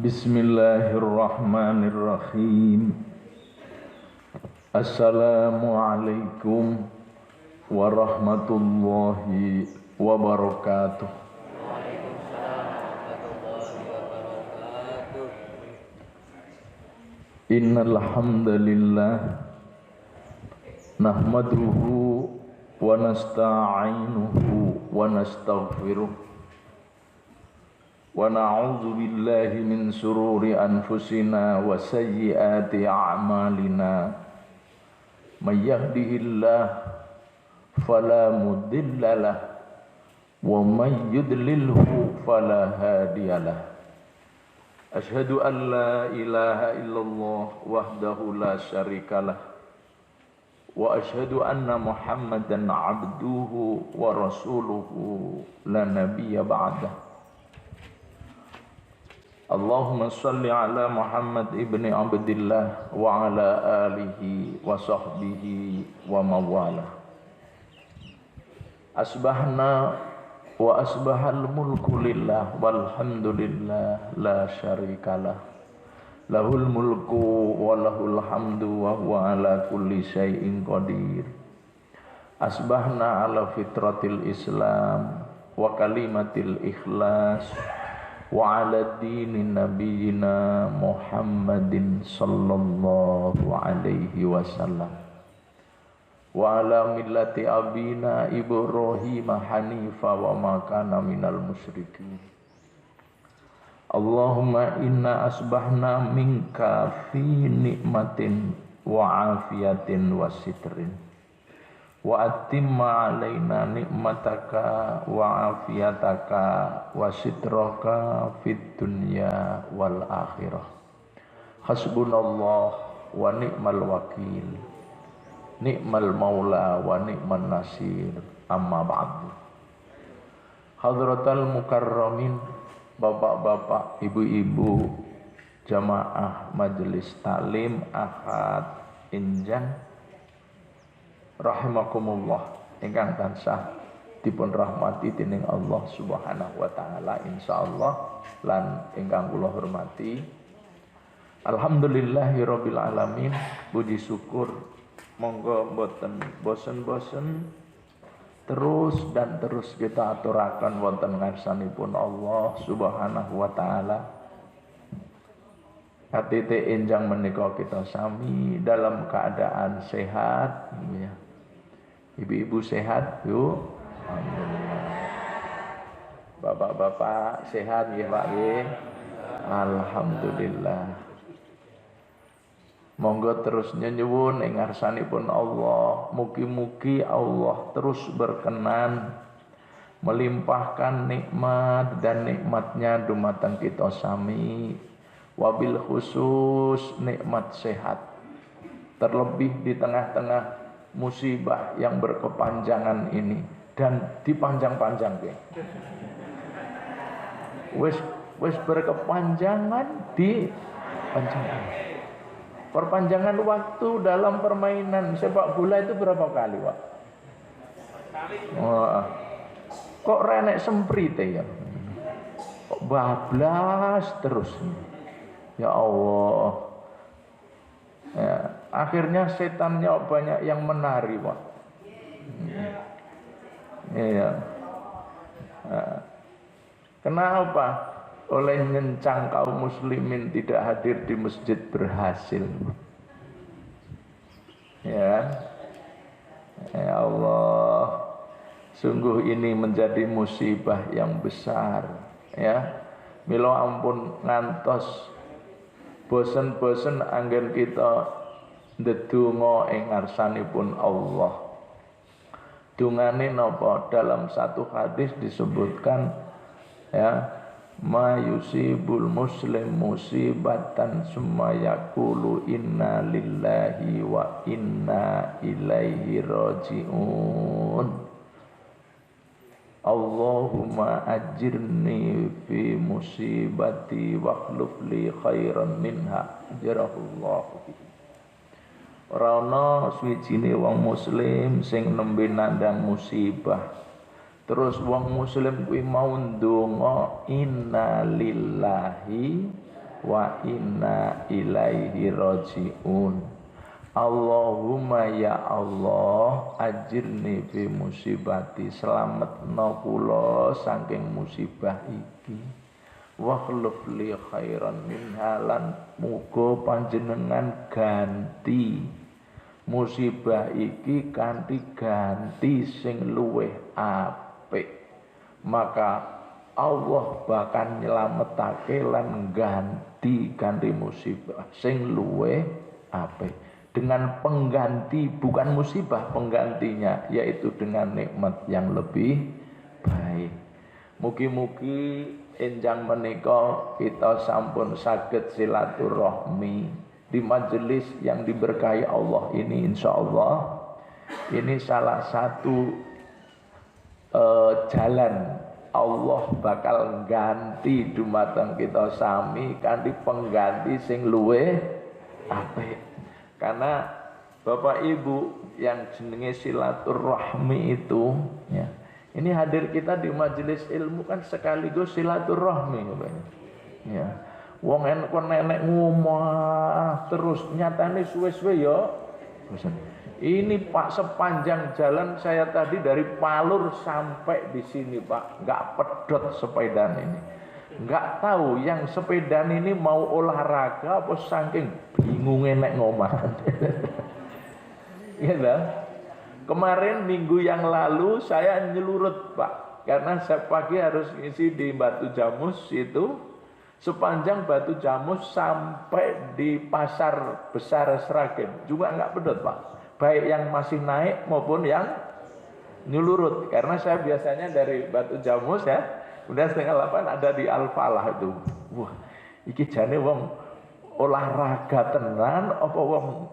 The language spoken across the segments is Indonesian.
Bismillahirrahmanirrahim. Assalamualaikum warahmatullahi wabarakatuh. Innal hamdalillah nahmaduhu wa nasta'inuhu wa nastaghfiruh wa na'udzu billahi min sururi anfusina wa sayyiati a'malina. May yahdihillah fala mudhillalah wa may yudlilhu fala hadiyalah. Asyhadu an la ilaha illallah wahdahu la syarikalah wa asyhadu anna Muhammadan abduhu wa rasuluhu la nabiyya ba'dah. Allahumma salli ala Muhammad ibni Abdillah wa ala alihi wa sahbihi wa mawalah. Asbahna wa asbahal mulku lillah walhamdulillah la syarikalah. Lahul mulku wa lahul hamdu wa huwa ala kulli syai'in qadir. Asbahna ala fitratil Islam wa kalimatil ikhlas wa ala dini nabiyina Muhammadin sallallahu alaihi wasallam wa ala millati abina Ibrahim hanifa wa ma kana minal musyrikin. Allahumma inna asbahna minka fi nikmatin wa afiyatin wa sitrin wa atimma alaina nikmataka wa afiyataka wa sitraka fid dunya wal akhirah. Hasbunallah wa ni'mal wakil, ni'mal maula wa ni'man nasir. Amma ba'du. Hadratal mukarramin, bapak-bapak, ibu-ibu, jamaah majelis taklim Ahad Injang rahimakumullah, ingkang tansah dipun rahmati dening Allah Subhanahu wa taala insyaallah, lan ingkang kula hormati. Alhamdulillahirabbil alamin. Puji syukur monggo mboten bosen-bosen terus dan terus kita aturaken wonten ngarsanipun Allah Subhanahu wa taala. Katite enjang menika kita sami dalam keadaan sehat ya. Ibu-ibu sehat yuk, alhamdulillah. Bapak-bapak sehat ya Pak ya, alhamdulillah. Monggo terus nyuwun ing ngarsanipun Allah, mugi-mugi Allah terus berkenan melimpahkan nikmat dan nikmatnya dumateng kita sami, wabil khusus nikmat sehat, terlebih di tengah-tengah musibah yang berkepanjangan ini dan dipanjang-panjang ke. Wis berkepanjangan di panjangan. Perpanjangan waktu dalam permainan sepak bola itu berapa kali, Pak? Wah. Kok renek semprite ya? Kok bablas terus. Ya Allah. Ya, akhirnya setannya banyak yang menari, Pak. Iya. Kenapa? Oleh ngencang kaum muslimin tidak hadir di masjid berhasil. Ya. Ya Allah. Sungguh ini menjadi musibah yang besar, ya. Mila ampun ngantos bosen-bosen anggen kita ndedonga ing ngarsanipun Allah. Dungane napa? Dalam satu hadis disebutkan ya, ma yusibul muslim musibatan summa yaqulu inna lillahi wa inna ilaihi rajiun. Allahumma ajirni fi musibati wakhluf li khairan minha jarahullahu. Ora ana suwijine wong muslim sing nembe nandang musibah terus wong muslim kuwi mau ndonga inna lillahi wa inna ilaihi rajiun. Allahumma ya Allah ajirni fi musibati, selametna kula saking musibah iki, wa khluf li khairan minha, lan muga panjenengan ganti musibah iki kanthi ganti sing luwih apik. Maka Allah bakal nyelametake lan ganti musibah sing luwih apik dengan pengganti, bukan musibah penggantinya, yaitu dengan nikmat yang lebih baik. Mugi-mugi enjang menika kita sampun saged silaturahmi di majelis yang diberkahi Allah ini, insyaallah. Ini salah satu jalan Allah bakal ganti dumateng kita sami kanthi pengganti sing luwih apik. Karena Bapak Ibu yang jenenge silaturahmi itu ya, ini hadir kita di majelis ilmu kan sekaligus silaturahmi ya. Wong nenek ngomah terus nyatane suwe-suwe ya. Ini Pak, sepanjang jalan saya tadi dari Palur sampai di sini Pak, nggak pedot sepedaan ini. Nggak tahu yang sepedaan ini mau olahraga apa saking bingungnya nek ngomah. Ya, kemarin minggu yang lalu saya nyelurut Pak, karena saya pagi harus ngisi di Batu Jamus itu, sepanjang Batu Jamus sampai di Pasar Besar Sragen juga nggak pedot Pak, baik yang masih naik maupun yang nyelurut. Karena saya biasanya dari Batu Jamus ya, udah 7:30 ada di Al-Falah itu. Wah, iki jane wong olahraga tenan apa wong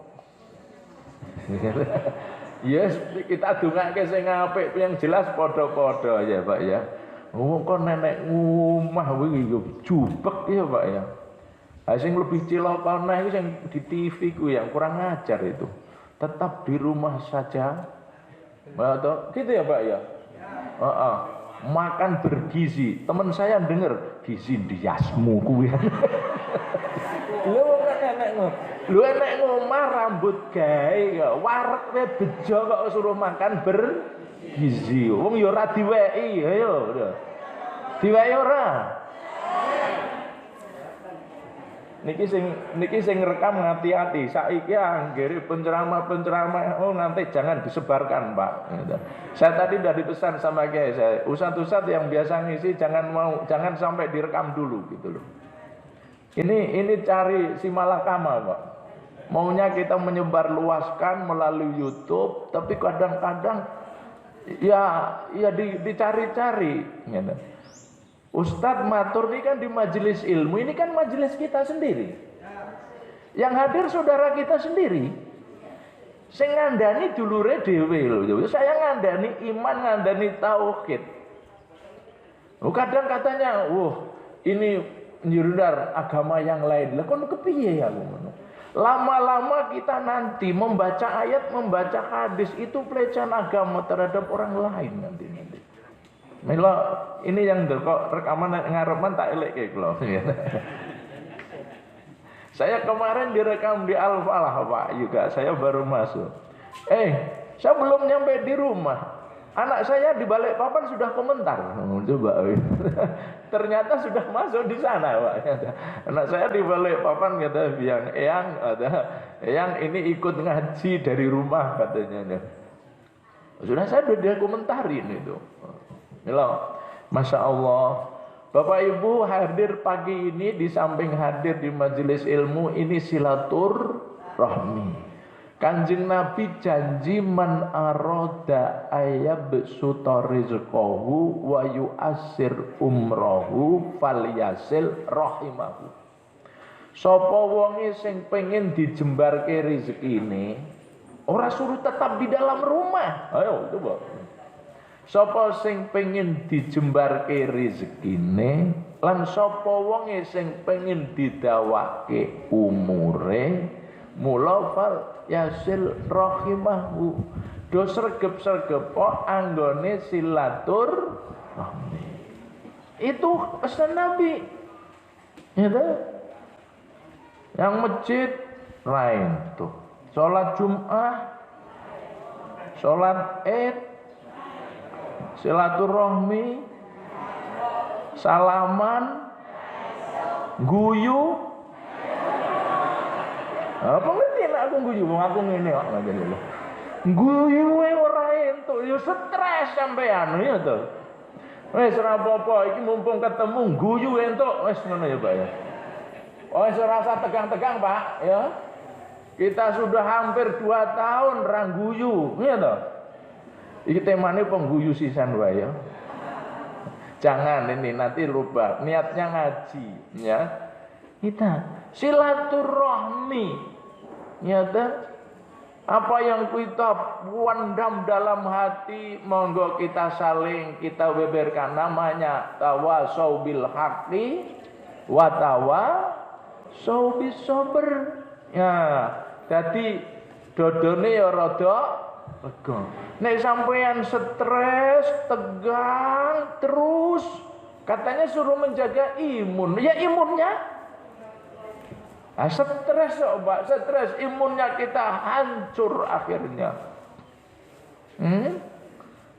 yes, kita dongake sing apik, yang jelas padha-padha ya Pak ya. Wong kok nenek ngomah wingi yo jubek ya Pak ya. Ha sing lebih cilaka neh sing di TV ku yang kurang ajar itu. Tetap di rumah saja. Atau gitu ya Pak ya? Heeh. Makan bergizi. Teman saya denger gizi ndiasmu kuwi. Lho enek ngomah rambut gawe kok warekne bejo kok suruh makan bergizi. Wong ya ora diweki, ayo. Diweki ora? Niki sing rekam hati-hati. Saiki anggere penceramah nanti jangan disebarkan, Pak. Saya tadi udah dipesan sama Kiai saya, ustaz-ustaz yang biasa ngisi jangan sampai direkam dulu gitu loh. Ini cari si malakama, Pak. Maunya kita menyebar luaskan melalui YouTube, tapi kadang-kadang ya dicari-cari gitu. Ustadz matur ini kan di majelis ilmu, ini kan majelis kita sendiri. Yang hadir saudara kita sendiri. Sing ngandani dulure dhewe lho. Saya ngandani iman, ngandani tauhid. Kadang katanya, ini nyirudar agama yang lain. Lah kon kepiye ya ngono? Lama-lama kita nanti membaca ayat, membaca hadis itu pelecehan agama terhadap orang lain nanti. Mila ini yang kok rekaman ngarepan tak elekke kula. Saya kemarin direkam di Al-Falah Pak juga, saya baru masuk. Saya belum nyampe di rumah. Anak saya di Balikpapan sudah komentar. Coba. Ternyata sudah masuk di sana Pak. Anak saya di Balikpapan kata Eyang ini ikut ngaji dari rumah katanya. Sudah saya udah komentarin itu. Mila, Masya Allah. Bapak Ibu hadir pagi ini, di samping hadir di majelis ilmu ini silaturahmi. Kanjeng Nabi janji man aroda ayyabsuta rizqahu wa yu'assir umrahu falyasil rahimahu. Sapa wonge sing pengen dijembarke rezekine, ora suruh tetap di dalam rumah. Ayo coba. Sapa sing pengen dijembarke rezekine, lan sapa wonge sing pengen didawake umure, mula fal yasil rahimahu. Do sregep-sregep anggone silaturahmi. Itu pesan Nabi. Ya, Yang masjid lain tuh. Sholat Jum'ah, sholat Id, silaturahmi, salaman, guyu. Apa ngerti nek aku guyu, wong aku ngene kok ngene lho. Guyu ora entuk, yo stres sampean ya to. Wis ora apa-apa, iki mumpung ketemu guyu entuk, wis ngono ya, Pak ya. Oh, wis ora usah tegang-tegang, Pak, ya. Kita sudah hampir 2 tahun ra guyu, ya to. Iki temane pengguyu sisan wae ya. Jangan ini nanti rubah niatnya ngaji, ya. Kita silaturahmi, ya to. Apa yang kita pendam dalam hati, monggo kita saling kita beberkan, namanya tawasau bil haqqi wa tawasau bis sabr. Ya, jadi dodone ya rada lega. Nek sampean stres, tegang terus, katanya suruh menjaga imun. Ya imunnya stres, Mbak, stres, imunnya kita hancur akhirnya.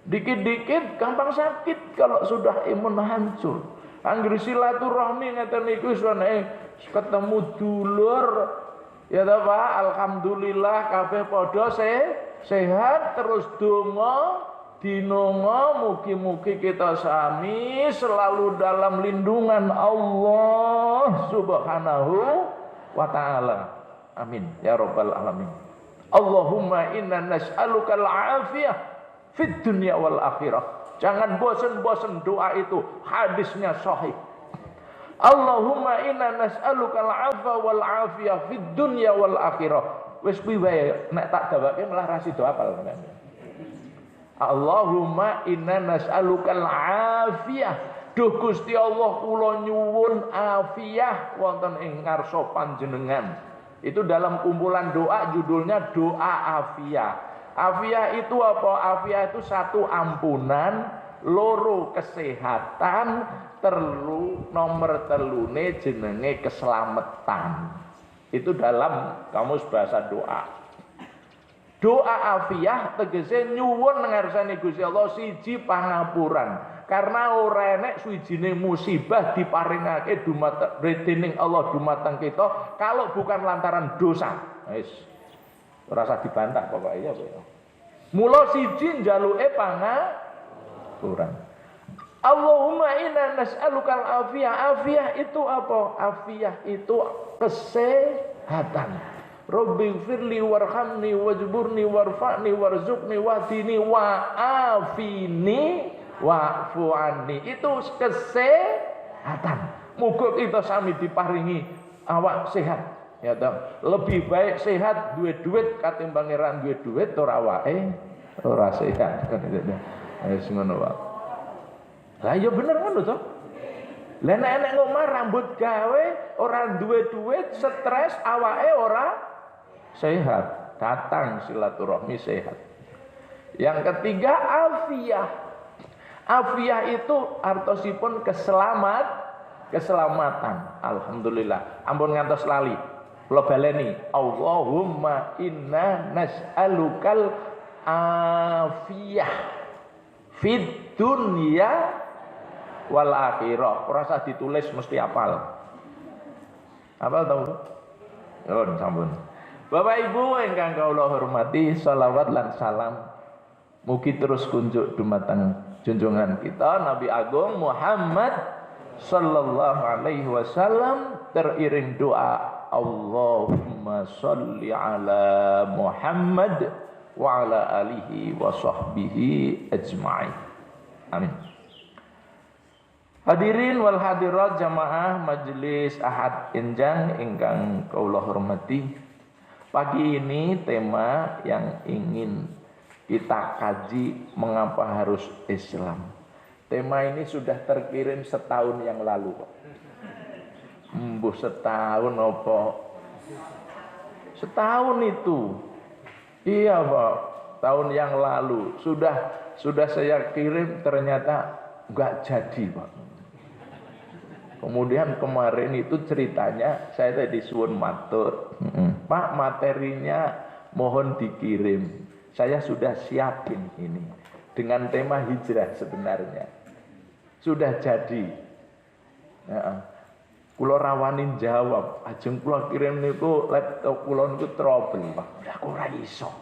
Dikit-dikit gampang sakit kalau sudah imun hancur. Anggere silaturahmi ngeten niku ketemu dulur, ya ta Pak, alhamdulillah kabeh padha sehat, terus donga dinonga mugi-mugi kita sami selalu dalam lindungan Allah Subhanahu wa ta'ala. Amin ya rabbal alamin. Allahumma inna nas'aluka al-afiyah fid dunya wal akhirah. Jangan bosan-bosan doa itu, hadisnya sahih. Allahumma inna nas'aluka al-'afwa wal 'afiyah fid dunya wal akhirah. Wis kuwi wae nek tak dawake malah ra sida apal. Allahumma inna nas'aluka al-'afiyah. Duh Gusti Allah, kula nyuwun afiyah wonten ing ngarsa panjenengan. Itu dalam kumpulan doa judulnya doa afiyah. Afiyah itu apa? Afiyah itu 1 ampunan, 2 kesehatan, nomor 3 jenenge keselamatan. Itu dalam kamus bahasa doa. Doa afiyah tegese nyuwun ngarsane Gusti Allah siji pangapuran. Karena ora enek suwijine musibah diparingake dening Allah dumateng kita kalau bukan lantaran dosa. Wis ora usah dibantah pokoke ya. Mula siji njaluke pangapuran. Allahumma inna nas'alukal afiyah. Afiyah itu apa? Afiyah itu kesehatan. Rabbi firli warhamni wajburni warfa'ni warzuqni wahdini wa'afini wa'fu anni. Itu kesehatan. Muga kita sami diparingi awak sehat, ya toh. Lebih baik sehat duwe duit katimbang ora duwe duit ora awake ora sehat. Wis ngono wae. Lah ya bener ngono toh. Lah nek enek ngomah rambut gawe ora duwe duit, stres, awake ora sehat. Datang silaturahmi sehat. Yang ketiga afiyah. Afiyah itu artosipun keselamatan. Alhamdulillah. Ampun ngantos lali. Kula baleni. Allahumma inna nas'alukal afiyah fid dunya wal akhirah. Ora usah ditulis mesti hafal. Hafal tahu? Oh, sampun. Bapak Ibu ingkang kula hormati, shalawat lan salam mugi terus kunjuk dumateng junjungan kita Nabi Agung Muhammad sallallahu alaihi wasallam teriring doa Allahumma sholli ala Muhammad wa ala alihi wa sahbihi ajma'in. Amin. Hadirin wal hadirat jamaah majelis Ahad Enjang ingkang kula hormati. Pagi ini tema yang ingin kita kaji, mengapa harus Islam. Tema ini sudah terkirim setahun yang lalu, Pak. Mbuh setahun apa? Setahun itu. Iya, Pak. Tahun yang lalu sudah saya kirim, ternyata enggak jadi, Pak. Kemudian kemarin itu ceritanya saya tadi suwun matur, Pak, materinya mohon dikirim. Saya sudah siapin ini dengan tema hijrah sebenarnya. Sudah jadi. Kula rawanin jawab, ajeng kula kirim niku laptop kula niku trouble, Pak. Aku ora iso.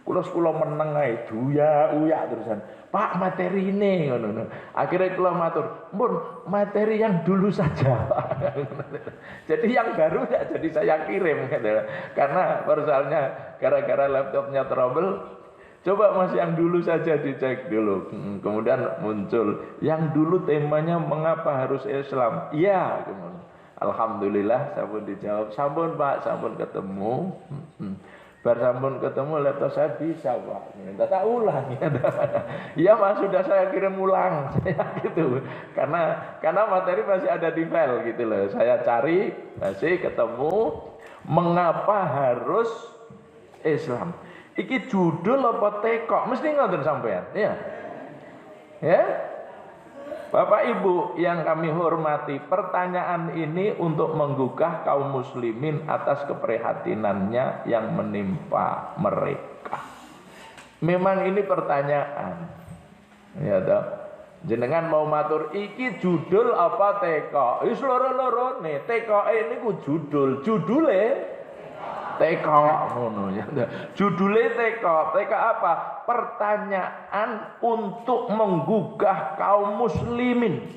Kula meneng ae uya terusan. Pak, materi ini ngono. Akhirnya kula matur, "Mun, materi yang dulu saja." Jadi yang baru enggak jadi saya kirim gitu. Karena persoalannya gara-gara laptopnya trouble. Coba Mas yang dulu saja dicek dulu. Kemudian muncul yang dulu temanya mengapa harus Islam. Iya, alhamdulillah sampun dijawab. Sampun Pak, sampun ketemu. Bar sampun ketemu laptop saya bisa Pak. Minta tak ulang. Iya Mas, sudah saya kirim ulang. Saya gitu. Karena materi masih ada di file gitu loh. Saya cari masih ketemu mengapa harus Islam. Iki judul apa tekok? Mesti ngoten sampean. Iya. Ya. Bapak Ibu yang kami hormati, pertanyaan ini untuk menggugah kaum muslimin atas keprihatinannya yang menimpa mereka. Memang ini pertanyaan. Ya toh. Jenengan mau matur iki judul apa teko? Wis loro-lorone. Teko ini ku judule teko ngono ya. Judule teko. Teko apa? Pertanyaan untuk menggugah kaum muslimin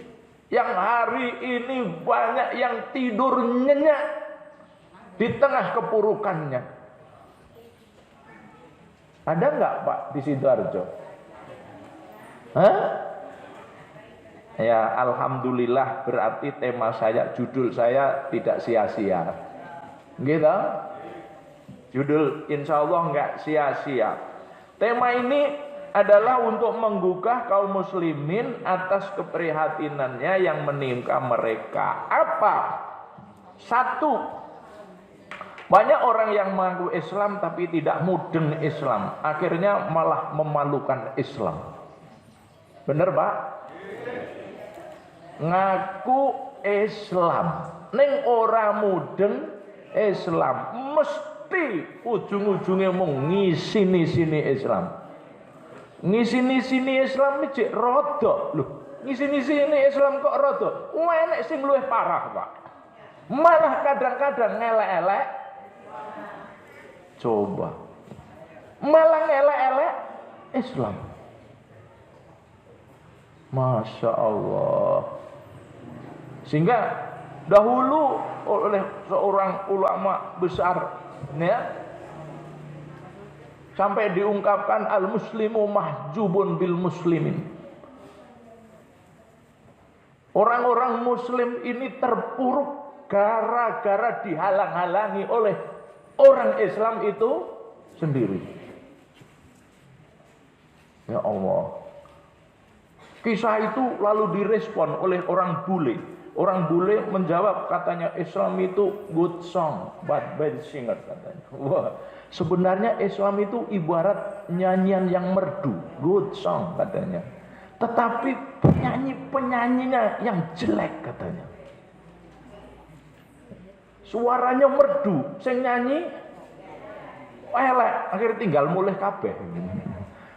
yang hari ini banyak yang tidur nyenyak di tengah kepurukannya. Ada enggak Pak di Sidoarjo? Hah? Ya, alhamdulillah berarti tema saya, judul saya tidak sia-sia. Gitu? Judul insya Allah enggak sia-sia. Tema ini adalah untuk menggugah kaum muslimin atas keprihatinannya yang menimpa mereka. Apa? Satu, banyak orang yang mengaku Islam tapi tidak mudeng Islam. Akhirnya malah memalukan Islam. Bener Pak? Ngaku Islam ning ora mudeng Islam, mesti ujung-ujungnya mau ngisi-sini Islam. Ngisi-sini Islam iki rodok lho. Ngisi-sini Islam kok rodok. Enek sing luwih parah, Pak. Malah kadang-kadang ngelek-elek. Coba. Malah ngelek-elek Islam. Masya Allah. Sehingga dahulu oleh seorang ulama besar ya, sampai diungkapkan al-muslimu mahjubun bil muslimin. Orang-orang muslim ini terpuruk gara-gara dihalang-halangi oleh orang Islam itu sendiri. Ya Allah. Kisah itu lalu direspon oleh orang bule. Orang bule menjawab, katanya Islam itu good song but bad singer katanya. Wah, sebenarnya Islam itu ibarat nyanyian yang merdu, good song katanya. Tetapi penyanyinya yang jelek katanya. Suaranya merdu, sing nyanyi elek, akhirnya tinggal mulih kabeh.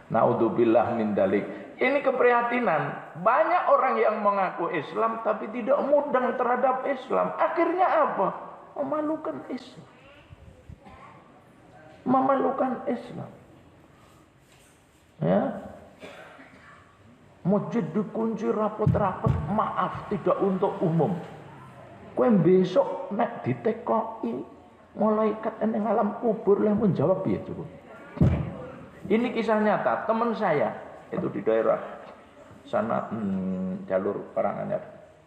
Naudzubillah min dalik. Ini keprihatinan. Banyak orang yang mengaku Islam tapi tidak mudeng terhadap Islam. Akhirnya apa? Memalukan Islam. Memalukan Islam. Ya. Masjid dikunci rapot-rapot, maaf tidak untuk umum. Kowe besok nek ditekoki malaikat ning alam kubur lah menjawab piye coba. Ini kisah nyata teman saya itu di daerah sana jalur Karanganyar.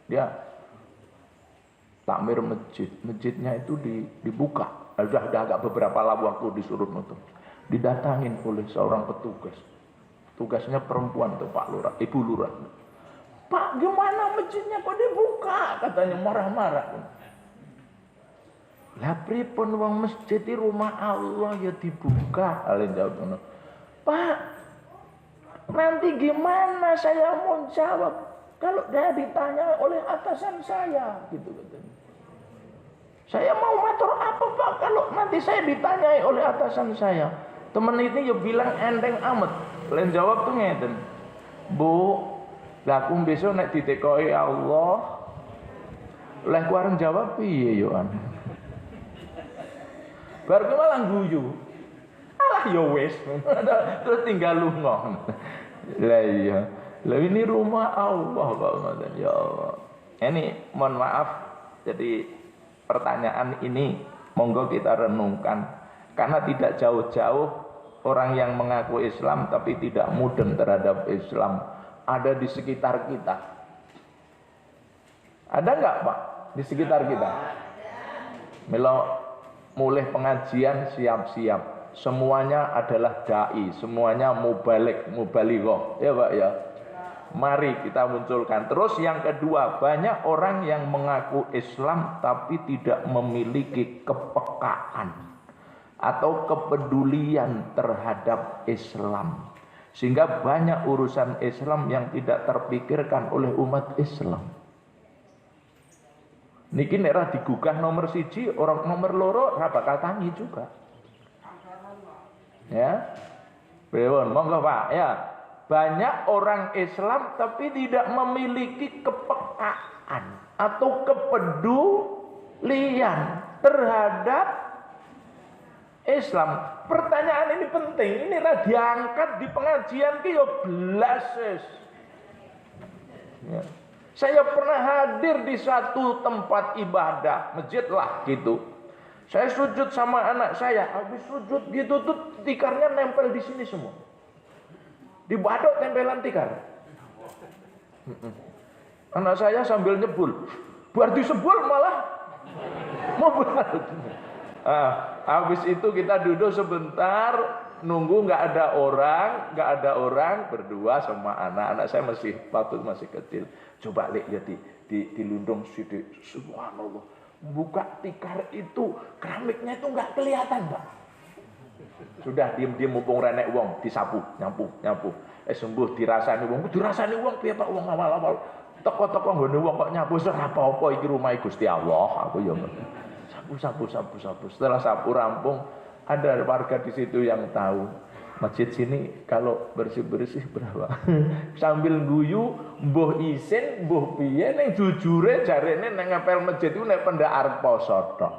Dia takmir masjid, masjidnya itu dibuka. Udah agak beberapa waktu disuruh nutup. Didatangin oleh seorang petugas. Tugasnya perempuan tuh Pak Lurah, Ibu Lurah. Pak, gimana masjidnya kok dibuka? Katanya marah-marah. Lah pripun wong masjid di rumah Allah ya dibuka. Alin jawab, Pak, nanti gimana saya mau jawab Kalau saya ditanya oleh atasan saya, gitu katanya. Saya mau matur apa Pak kalau nanti saya ditanyai oleh atasan saya? Temen ini ya bilang enteng amat. Lain jawab tuh ngeten. Bu, lah aku besok nek ditekoi Allah. Oleh kuareng jawab piye yo an. Bar ku malah guyu. Alah ya wis. Terus tinggal lunga. Lah iya. Lah ini rumah Allah Pak ngoten ya Allah. Ini mohon maaf jadi pertanyaan ini monggo kita renungkan karena tidak jauh-jauh orang yang mengaku Islam tapi tidak mudeng terhadap Islam ada di sekitar kita. Ada enggak Pak di sekitar kita? Milo mulai pengajian siap-siap. Semuanya adalah dai, semuanya mubalighah. Ya Pak ya. Mari kita munculkan. Terus yang kedua, banyak orang yang mengaku Islam tapi tidak memiliki kepekaan atau kepedulian terhadap Islam. Sehingga banyak urusan Islam yang tidak terpikirkan oleh umat Islam. Niki nek ra digugah nomor 1, orang nomor 2 ra bakal tangi juga. Ya. Pripun? Monggo Pak, ya. Banyak orang Islam tapi tidak memiliki kepekaan atau kepedulian terhadap Islam. Pertanyaan ini penting, ini diangkat di pengajian ki yo blas. Ya. Saya pernah hadir di satu tempat ibadah, masjid lah gitu. Saya sujud sama anak saya, habis sujud gitu tuh tikarnya nempel di sini semua. Di badok tempelan tikar. Anak saya sambil nyebul. Berarti sebul malah mau balik. Habis itu kita duduk sebentar, nunggu nggak ada orang berdua sama anak saya masih kecil. Coba lihat ya di lundung sidik. Subhanallah. Buka tikar itu keramiknya itu nggak kelihatan, Pak. Sudah diem mumpung renek wong disapu, nyapu. Sembuh dirasani wong piye Pak wong awal-awal. Teko-teko nggone wong kok nyapu ora apa-apa iki rumah Gusti Allah. Aku ya sapu. Setelah sapu rampung, ada warga di situ yang tahu. Masjid sini kalau bersih-bersih berapa? Sambil guyu, mbuh isin, mbuh piye ning jujure jarene nang ngepel masjid iku nek pendak arep poso tok.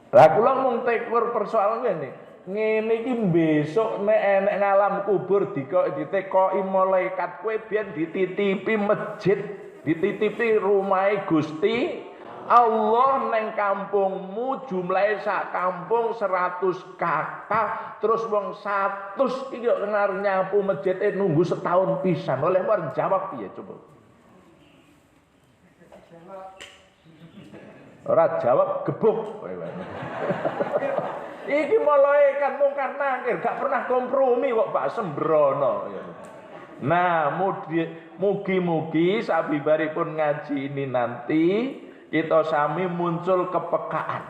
Lah kula mung tekur persoalan ngene. Ngene iki besok nek enek ngalam kubur ditekoki malaikat kowe biyen dititipi masjid, dititipi rumahe Gusti Allah neng kampungmu jumlahe sak kampung 100 kakak terus wong 100 iki ngar nyapu masjid nunggu setahun pisan. Oleh war jawab piye coba? Ora jawab gebuk. Iki malaikat mungkar nakir gak pernah kompromi kok Pak sembrono. Nah, mugi-mugi sabibaripun ngaji ini nanti kita sami muncul kepekaan.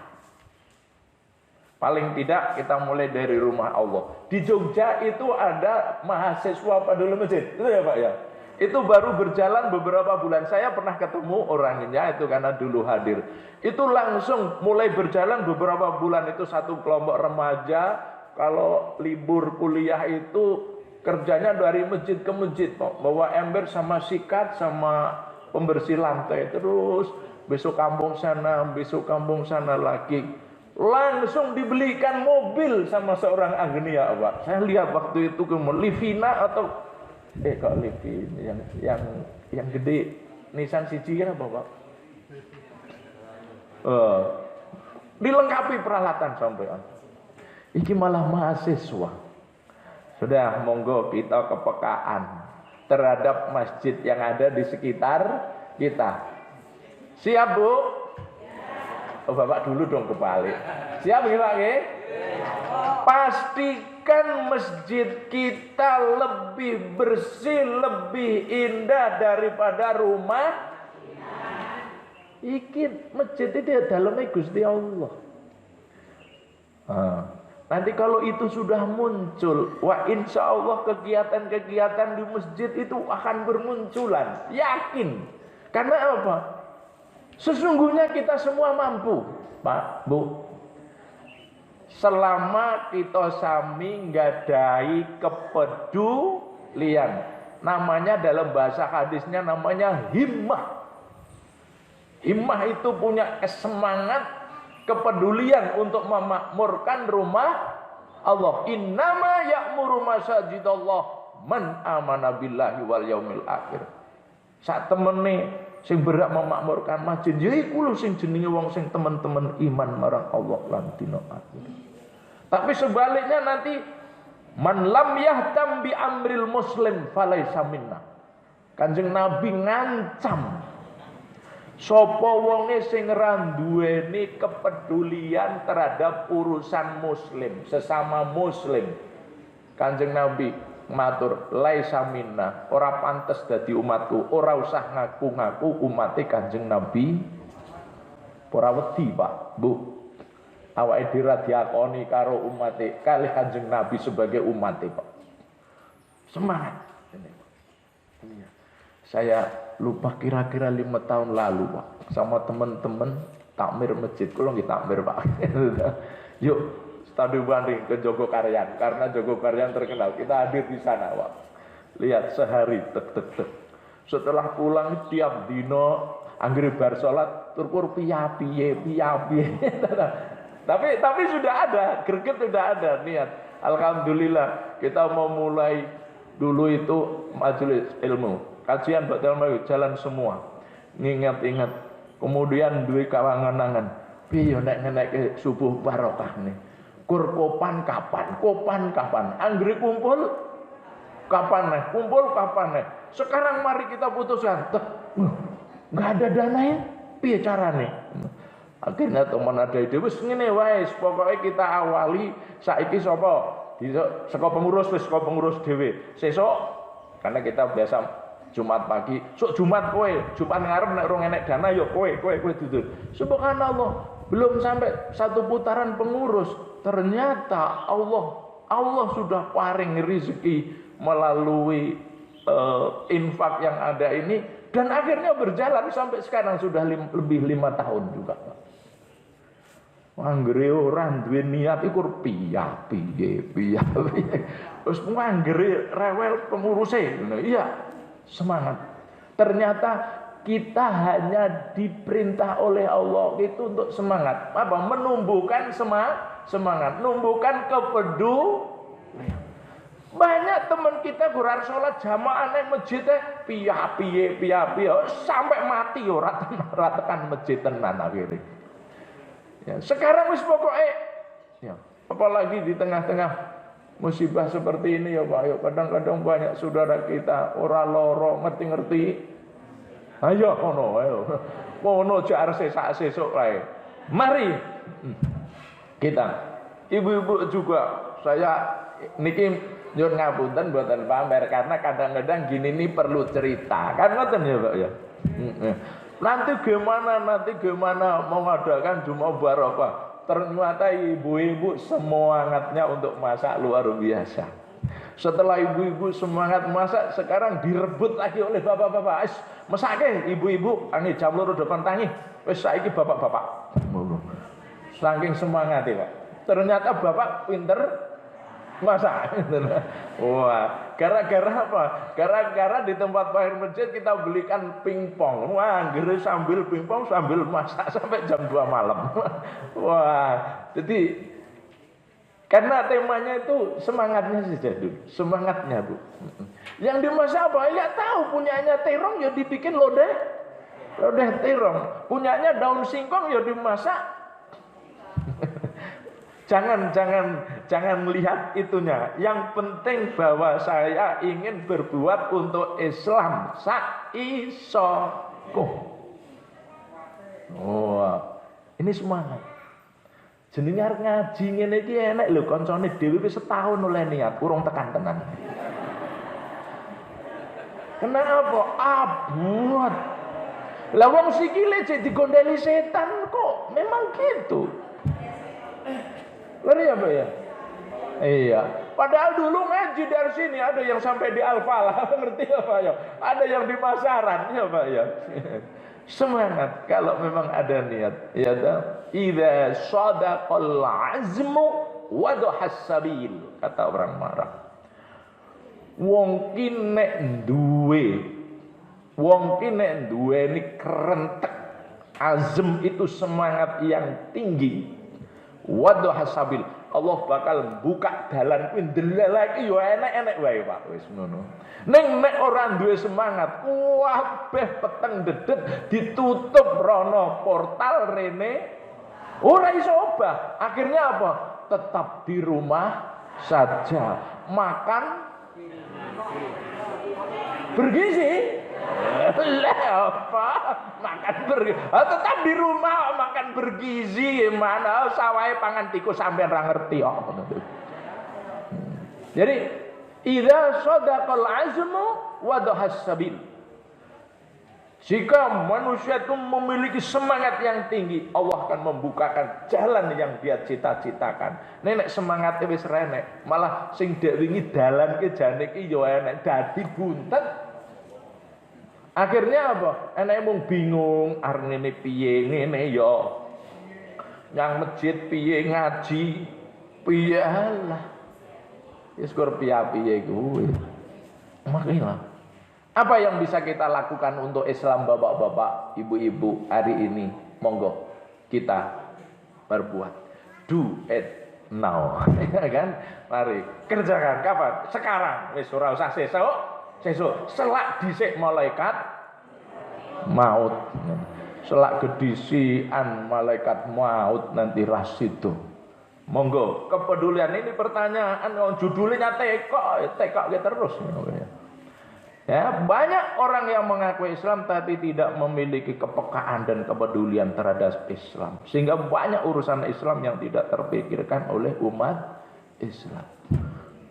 Paling tidak kita mulai dari rumah Allah. Di Jogja itu ada mahasiswa Padul Masjid, itu ya Pak ya. Itu baru berjalan beberapa bulan. Saya pernah ketemu orangnya itu karena dulu hadir. Itu langsung mulai berjalan beberapa bulan itu satu kelompok remaja. Kalau libur kuliah itu kerjanya dari masjid ke masjid, bawa ember sama sikat sama pembersih lantai terus. Besok kampung sana lagi. Langsung dibelikan mobil sama seorang agnia, Pak. Saya lihat waktu itu Livina atau kok Livina yang gede Nissan siji kan apa, Pak? Dilengkapi peralatan sampean. Iki malah mahasiswa. Sudah monggo kita kepekaan terhadap masjid yang ada di sekitar kita. Siap Bu? Oh Bapak dulu dong kebalik. Siap nggih Pak nggih? Pastikan masjid kita lebih bersih, lebih indah daripada rumah. Iki masjid itu dalamnya Gusti Allah. Nanti kalau itu sudah muncul, wah insya Allah kegiatan-kegiatan di masjid itu akan bermunculan. Yakin. Karena apa? Sesungguhnya kita semua mampu, Pak, Bu. Selama kita sami nggadahi kepedulian, namanya dalam bahasa hadisnya namanya himmah. Himmah itu punya semangat, kepedulian untuk memakmurkan rumah Allah. Innama ya'muru masajidallah man amana billahi wal yaumil akhir. Sak temene sing berak memakmurkan masjid ya iku lho sing jenenge wong sing teman-teman iman marang Allah lan dina akhir. Tapi sebaliknya nanti man lam yahtam bi amril muslim falaisa minna. Kanjeng Nabi ngancam sapa wonge sing ra duweni kepedulian terhadap urusan muslim, sesama muslim. Kanjeng Nabi matur, laisa minna, ora pantes dadi umatku, ora usah ngaku-ngaku umate Kanjeng Nabi. Ora wedi, Pak, Bu. Awake dhewe diakoni karo umate kalih Kanjeng Nabi sebagai umate, Pak. Semangat. Saya lupa kira-kira 5 tahun lalu, Pak, sama teman-teman takmir masjid. Kulo nggih takmir, Pak. Yuk studi banding ke Jogokaryan, karena Jogokaryan terkenal. Kita hadir di sana, Pak. Lihat sehari tek. Setelah pulang tiap dino anggere bar salat tur piye. Tapi sudah ada, greget sudah ada niat. Alhamdulillah kita mau mulai dulu itu majelis ilmu, kajian batal ilmu jalan semua. Ngingat-ingat, kemudian duwe kawangan-angan. Piye nek ngenekke subuh barokah nih. Kopan kapan? Anggere kumpul kapan nih? Kumpul kapan nih? Sekarang mari kita putuskan. Enggak ada dananya, piye carane? Akhirnya teman ada ide wis ngene wae, pokoke kita awali saiki sapa? Saka pengurus dhewe. Sesuk karena kita biasa Jumat pagi, sok Jumat kowe, Jumat ngarep nek ora enek dana ya kowe dudur. Subhanallah, belum sampai satu putaran pengurus, ternyata Allah sudah paring rezeki melalui infak yang ada ini, dan akhirnya berjalan sampai sekarang sudah lebih 5 tahun juga, Pak. Anggere ora duwe niat iku piye. Terus anggere rewel penguruse. Iya, semangat. Ternyata kita hanya diperintah oleh Allah itu untuk semangat. Apa? Menumbuhkan semangat, menumbuhkan kepedulian. Banyak teman kita gurar sholat jamaah nang masjid piye sampai mati ora tekan masjid tenan akhirnya. Ya, sekarang wis pokoknya ya, apalagi di tengah-tengah musibah seperti ini ya Pak, ya kadang-kadang banyak saudara kita ora loro ngerti-ngerti. Ayo kono jar sesuk wae. Mari kita ibu-ibu juga, saya niki nyuwun ngapunten mboten pamer karena kadang-kadang gini nih perlu cerita. Kan ngoten ya Pak ya. Nanti gimana mau mengadakan Jumat Barokah. Ternyata ibu-ibu semangatnya untuk masak luar biasa. Setelah ibu-ibu semangat masak, sekarang direbut lagi oleh bapak-bapak. Mesake ibu-ibu, angi jam 2 depan tangi. Wis saiki bapak-bapak. Saking semangatnya, Pak. Ternyata bapak pinter masak. Wah, gara-gara apa? Gara-gara di tempat akhir masjid kita belikan pingpong. Wah, gere sambil pingpong sambil masak sampai jam 2 malam. Wah, jadi karena temanya itu semangatnya saja dulu, semangatnya Bu. Yang dimasak apa? Ya tahu punyanya terong ya dibikin lodeh terong. Punyanya daun singkong ya dimasak. Jangan lihat itunya. Yang penting bahwa saya ingin berbuat untuk Islam sak isoku. Oh, ini semangat. Jenenge arep ngaji ngene iki enek lho, kancane dhewe wis setahun oleh niat, urung tekan tenan. Kenapa? Abot. Lah wong sikile cek digondeli setan kok. Memang gitu. Lari apa ya? Iya, padahal dulu ngaji dari sini ada yang sampai di Al-Falah, ngerti ya Pak ya? Ada yang di pasaran ya Pak ya. Semangat kalau memang ada niat. Ya dah. Idza shadaqal azmu wadhas sabil, kata orang marah. Wong ki nek duwe ini kerentek. Azm itu semangat yang tinggi. Wadhas sabil, Allah bakal buka dalan kuwi ndeleleki yo enek-enek wae Pak, wis ngono. Ning nek ora duwe semangat, kabeh peteng dedet ditutup rono portal rene ora iso obah. Akhirnya apa? Tetap di rumah saja. Makan bergizi. Lah apa? Makan bergizi. Tetap di rumah makan bergizi. Mana sawahe pangan tikus sampean ra ngerti kok. Jadi idza shadaqal azmu wa dhahas sabil. Jika manusia itu memiliki semangat yang tinggi, Allah akan membukakan jalan yang dia cita-citakan. Nenek semangat wis renek, malah sing dek wingi dalan ke jane iki yo enek dadi buntet. Akhirnya apa? Enek mung bingung arene piye ngene yo. Yang masjid piye ngaji piye lah. Wis kur piye kuwi. Makanya apa yang bisa kita lakukan untuk Islam bapak-bapak, ibu-ibu hari ini? Monggo kita berbuat. Do it now. Kan? Mari kerjakan. Kapan? Sekarang. Wis ora usah sesuk. Selak dhisik malaikat maut. Selak gedisian malaikat maut nanti rasido. Monggo, kepedulian ini pertanyaan judulnya tekok terus. Ya, banyak orang yang mengaku Islam tapi tidak memiliki kepekaan dan kepedulian terhadap Islam. Sehingga banyak urusan Islam yang tidak terpikirkan oleh umat Islam.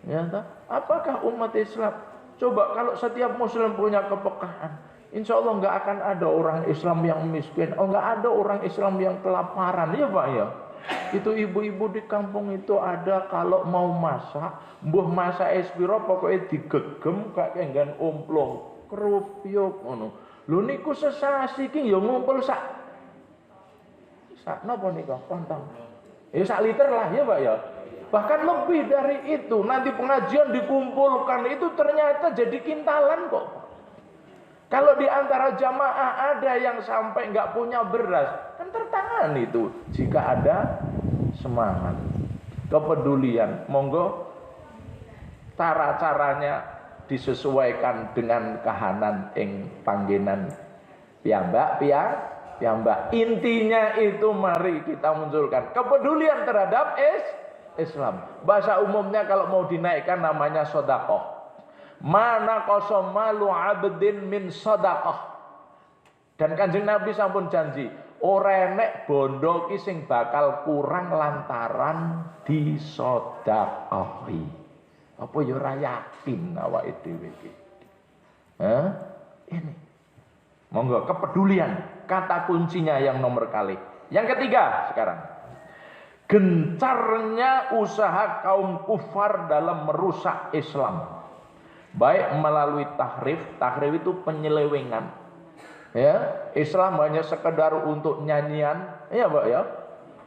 Ya, apakah umat Islam? Coba kalau setiap Muslim punya kepekaan, insya Allah nggak akan ada orang Islam yang miskin. Nggak ada orang Islam yang kelaparan, ya Pak ya. Itu ibu-ibu di kampung itu ada kalau mau masak, mbuh masak es piro pokoknya digegem kayak enggan omplong, kerupuk ngono. Lho niku sesasi ki ya ngumpul sak napa nika kontong. Ya sak liter lah ya Pak ya. Bahkan lebih dari itu, nanti pengajian dikumpulkan itu ternyata jadi kintalan kok. Kalau di antara jamaah ada yang sampai nggak punya beras, kan tertangani itu. Jika ada semangat, kepedulian, monggo cara-caranya disesuaikan dengan kahanan ing panggenan piyambak. Intinya itu mari kita munculkan kepedulian terhadap Islam. Bahasa umumnya kalau mau dinaikkan namanya sedekah. Mana qasamalu abdin min sedekah. Dan Kanjeng Nabi sampun janji, ora enek bondo ki sing bakal kurang lantaran disedekahi. Apa ya ora yakin awake dhewe iki? Ini. Monggo kepedulian, kata kuncinya yang nomor kali. Yang ketiga sekarang. Gencarnya usaha kaum kufar dalam merusak Islam. Baik melalui tahrif itu penyelewengan. Ya, Islam hanya sekedar untuk nyanyian, ya Pak ya.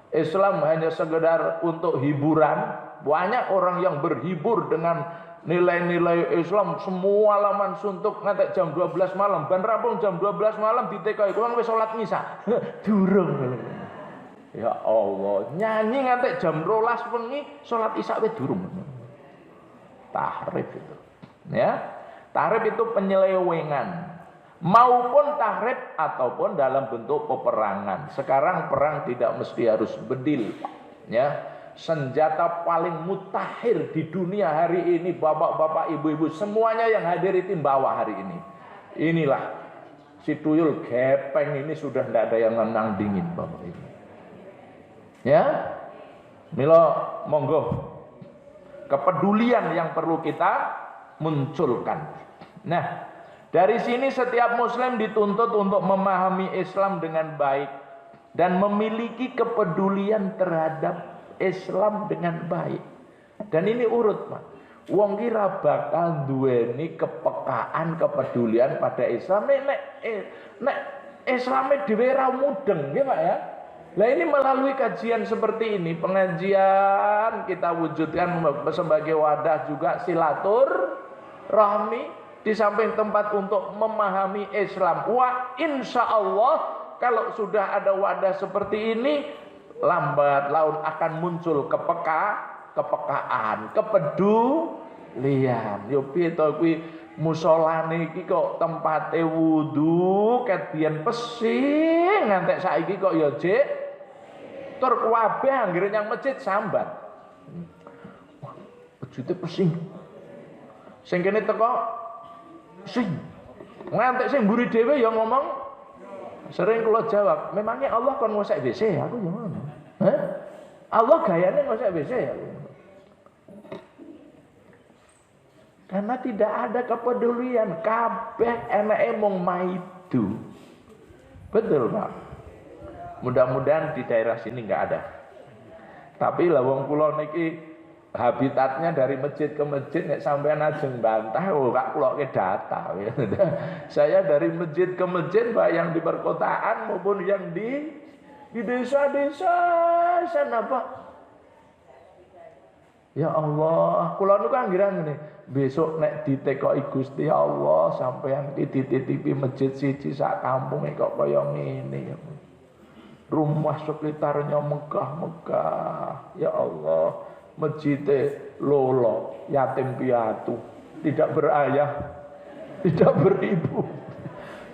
Islam hanya sekedar untuk hiburan. Banyak orang yang berhibur dengan nilai-nilai Islam, semua laman suntuk nganti jam 12 malam. Ban rampung jam 12 malam ditekai kuwi wis salat misa. Durung. Ya Allah, nyanyi nganti jam 12 wengi salat isya wis durung. Tahrif itu. Ya, tahrif itu penyelewengan maupun tahrif ataupun dalam bentuk peperangan. Sekarang perang tidak mesti harus bedil, ya. Senjata paling mutakhir di dunia hari ini, bapak-bapak, ibu-ibu, semuanya yang hadir itu bawa hari ini. Inilah si tuyul gepeng ini sudah tidak ada yang menang dingin, bapak ibu. Ya, milo monggo kepedulian yang perlu kita munculkan. Nah, dari sini setiap Muslim dituntut untuk memahami Islam dengan baik dan memiliki kepedulian terhadap Islam dengan baik. Dan ini urut, Pak. Wong kira bakal duweni kepekaan, kepedulian pada Islam nek Islame dhewe ra mudeng, nggih Pak ya. Nah ini melalui kajian seperti ini, pengajian kita wujudkan sebagai wadah juga silaturahmi, di samping tempat untuk memahami Islam. Wa insya Allah kalau sudah ada wadah seperti ini, lambat laun akan muncul kepekaan, kepedulian. Yo piye to kuwi musolane iki kok tempate wudu ket biyen pesing ngantek saiki kok ya jek tur kabeh anggere nyang masjid sambat. Wah, masjide pesing. Sing kene teko sing ngantek sing mburi dhewe ya ngomong. Sering kula jawab, memangnya Allah kon ngosek WC? Aku ya ngono. Hah? Allah gayane ngosek WC ya. Karena tidak ada kepedulian, kabeh enake mung maidu. Betul, Pak. Mudah-mudahan di daerah sini enggak ada. Tapi lah wong kula niki habitatnya dari masjid ke masjid, nek sampean ajeng bantah kak kula ke data. Saya dari masjid ke masjid, baik yang di perkotaan maupun yang di desa-desa sana, Pak. Ya Allah, kula niku anggiran ngene. Besok nek ditekoki Gusti Allah sampeyan dititipi masjid siji sak kampunge kok kaya ngene ya. Rumah sekitarnya megah-megah. Ya Allah, masjid lolo, yatim piatu, tidak berayah, tidak beribu.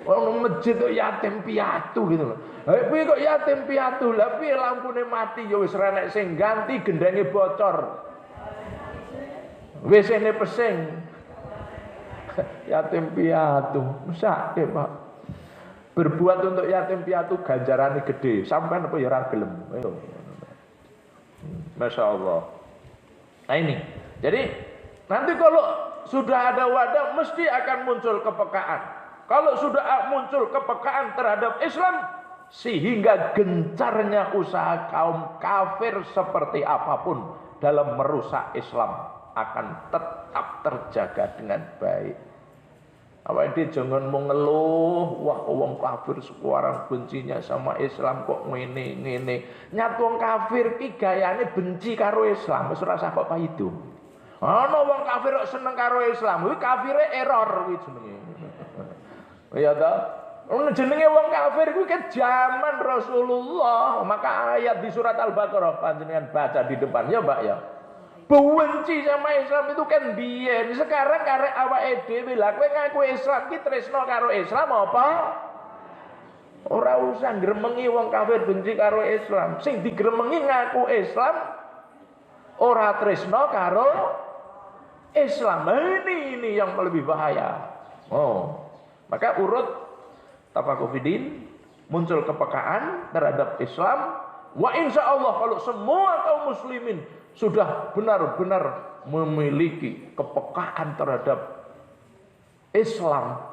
Wong masjid kok yatim piatu gitu loh. Lah piye kok yatim piatu? Lah piye lampune mati ya wis renek sing ganti, gendenge bocor. WC-ne pesing. Yatim piatu, mesake, Pak. Berbuat untuk yatim piatu ganjarane gede. Sampeyan apa ya ora gelem. Ayo. Masya Allah. Nah ini. Jadi nanti kalau sudah ada wadah mesti akan muncul kepekaan. Kalau sudah muncul kepekaan terhadap Islam, sehingga gencarnya usaha kaum kafir seperti apapun dalam merusak Islam akan tetap terjaga dengan baik. Apa ini jangan mengeluh, wah wong kafir sekarang bencinya sama Islam kok ngene. Nyat wong kafir ki gayane benci karo Islam, wis ora usah kok paido. Ana wong kafir kok seneng karo Islam, kuwi kafire error kuwi jenenge. Ya ta? Jenenge wong kafir kuwi kan zaman Rasulullah, maka ayat di surat Al-Baqarah panjenengan baca di depan ya, Mbak ya. Benci sama Islam itu kan biyen. Sekarang karek awake dhewe lha kowe ngaku Islam ki tresno karo Islam apa? Ora usah ngremengi wong kafir benci karo Islam. Sing digremengi ngaku Islam ora tresno karo Islam. Ini yang lebih bahaya. Oh. Maka urut tafaqufidin, muncul kepekaan terhadap Islam. Wa insya Allah kalau semua kaum muslimin sudah benar-benar memiliki kepekaan terhadap Islam,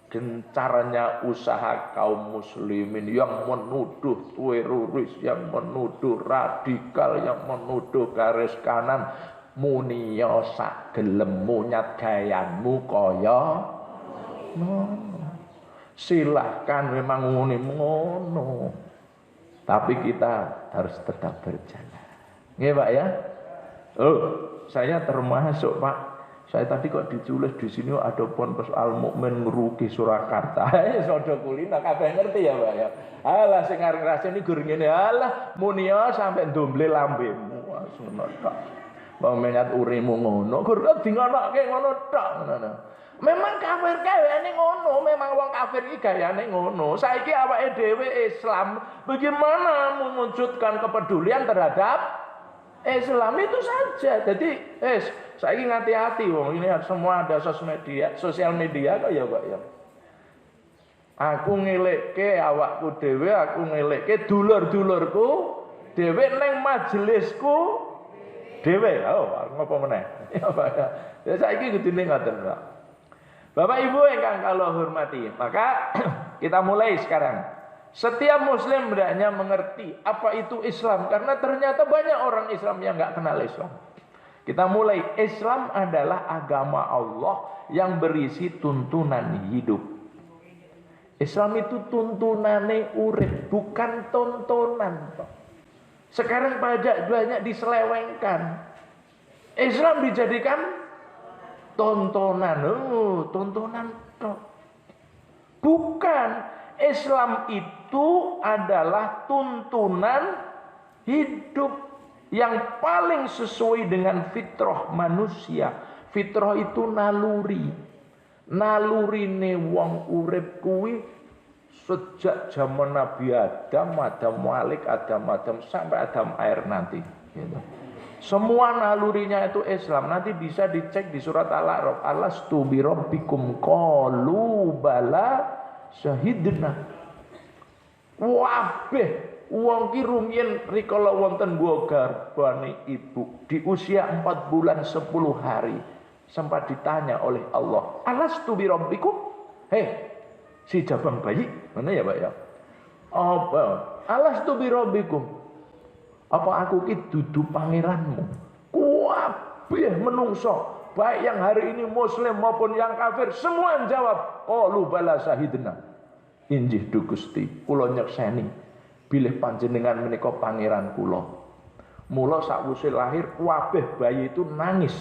gencarnya usaha kaum muslimin yang menuduh teroris, yang menuduh radikal, yang menuduh garis kanan, muniya sak gelemmu nyat gayanmu kaya silahkan memang ngono, tapi kita harus tetap berjalan. Nggih Pak ya. Oh, saya termasuk Pak. Saya tadi kok ditulis di sini ada Ponpes Al Mukmin Ngeruki Surakarta. Sodo kulina kabeh ngerti ya Pak ya. Alah sing arep ngrasani gur ngene, alah munia sampai ndomble lambemu. Ngono tok. Wong menyat urimu ngono, gur di ngonoke ngono tok ngono. Memang kafir gayane ngono, memang wong kafir iki gayane ngono. Saiki awake dhewe Islam, bagaimana mewujudkan kepedulian terhadap Islam itu saja. Jadi, saya ingin hati-hati, wong ini semua ada sosial media kok ya, Pak ya. Aku ngelekke awakku dhewe, aku ngelekke dulur-dulurku dhewe neng majelisku dhewe. Oh, ngopo meneh? Ya, Pak ya. Ya saiki kudune ngoten, Pak. Bapak Ibu ingkang kula hormati, maka kita mulai sekarang. Setiap muslim hendaknya mengerti apa itu Islam, karena ternyata banyak orang Islam yang nggak kenal Islam. Kita mulai. Islam adalah agama Allah yang berisi tuntunan hidup. Islam itu tuntunane urip, bukan tontonan. Sekarang banyak diselewengkan. Islam dijadikan tontonan. Tontonan. Bukan. Islam itu adalah tuntunan hidup yang paling sesuai dengan fitrah manusia. Fitrah itu naluri. Nalurine wong urip kuwi sejak zaman Nabi Adam, Adam Malik, Adam sampai Adam air nanti. Gitu. Semua nalurinya itu Islam. Nanti bisa dicek di surat Al-A'raf. Alastu bi rabbikum qalu bala syahidna. Wabeh wong ki rumiyin rikala wonten nggo garbane ibu di usia 4 bulan 10 hari sempat ditanya oleh Allah, "Alastu bi rabbikum?" Si jabang bayi, mana ya, Pak ya? Apa? "Alastu bi rabbikum?" Apa aku ki dudu pangeranmu? Kabeh menungso, baik yang hari ini muslim maupun yang kafir, semua yang jawab, "Qalu bala syahidna." Injih du Gusti, kula nyekseni bilih panjenengan menika pangeran kula. Mula sakwise lahir kabeh bayi itu nangis.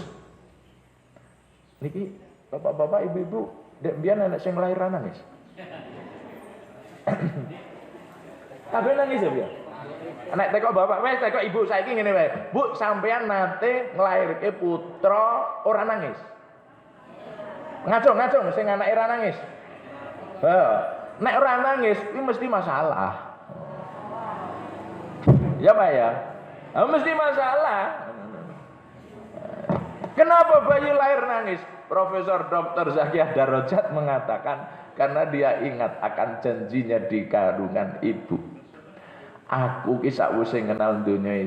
Niki bapak-bapak, ibu-ibu, dek biyen anak sing lahiran nangis. Kabeh nangis ya, biyen. Nek teko bapak wis teko ibu saiki ngene wae. Bu, sampean nate nglairke putra ora nangis. Ngacung sing anake ora nangis. Nek ora nangis iki mesti masalah. Ya Pak ya, mesti masalah. Kenapa bayi lahir nangis? Profesor Dr. Zakiyah Darajat mengatakan karena dia ingat akan janjinya di kandungan ibu. Aku ki sakwise kenal dunia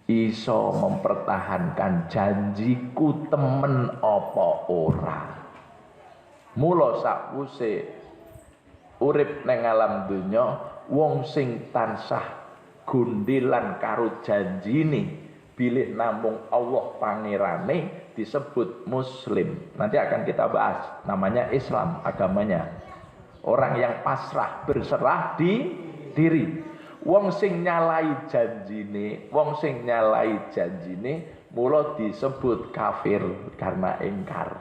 iso mempertahankan janjiku temen apa ora. Mula sakwise urip neng alam dunya wong sing tansah gundilan karo janjine bilih namung Allah pangerane disebut muslim. Nanti akan kita bahas, namanya Islam agamanya. Orang yang pasrah berserah di diri. Wong sing nyalai janjine, mula disebut kafir karena ingkar.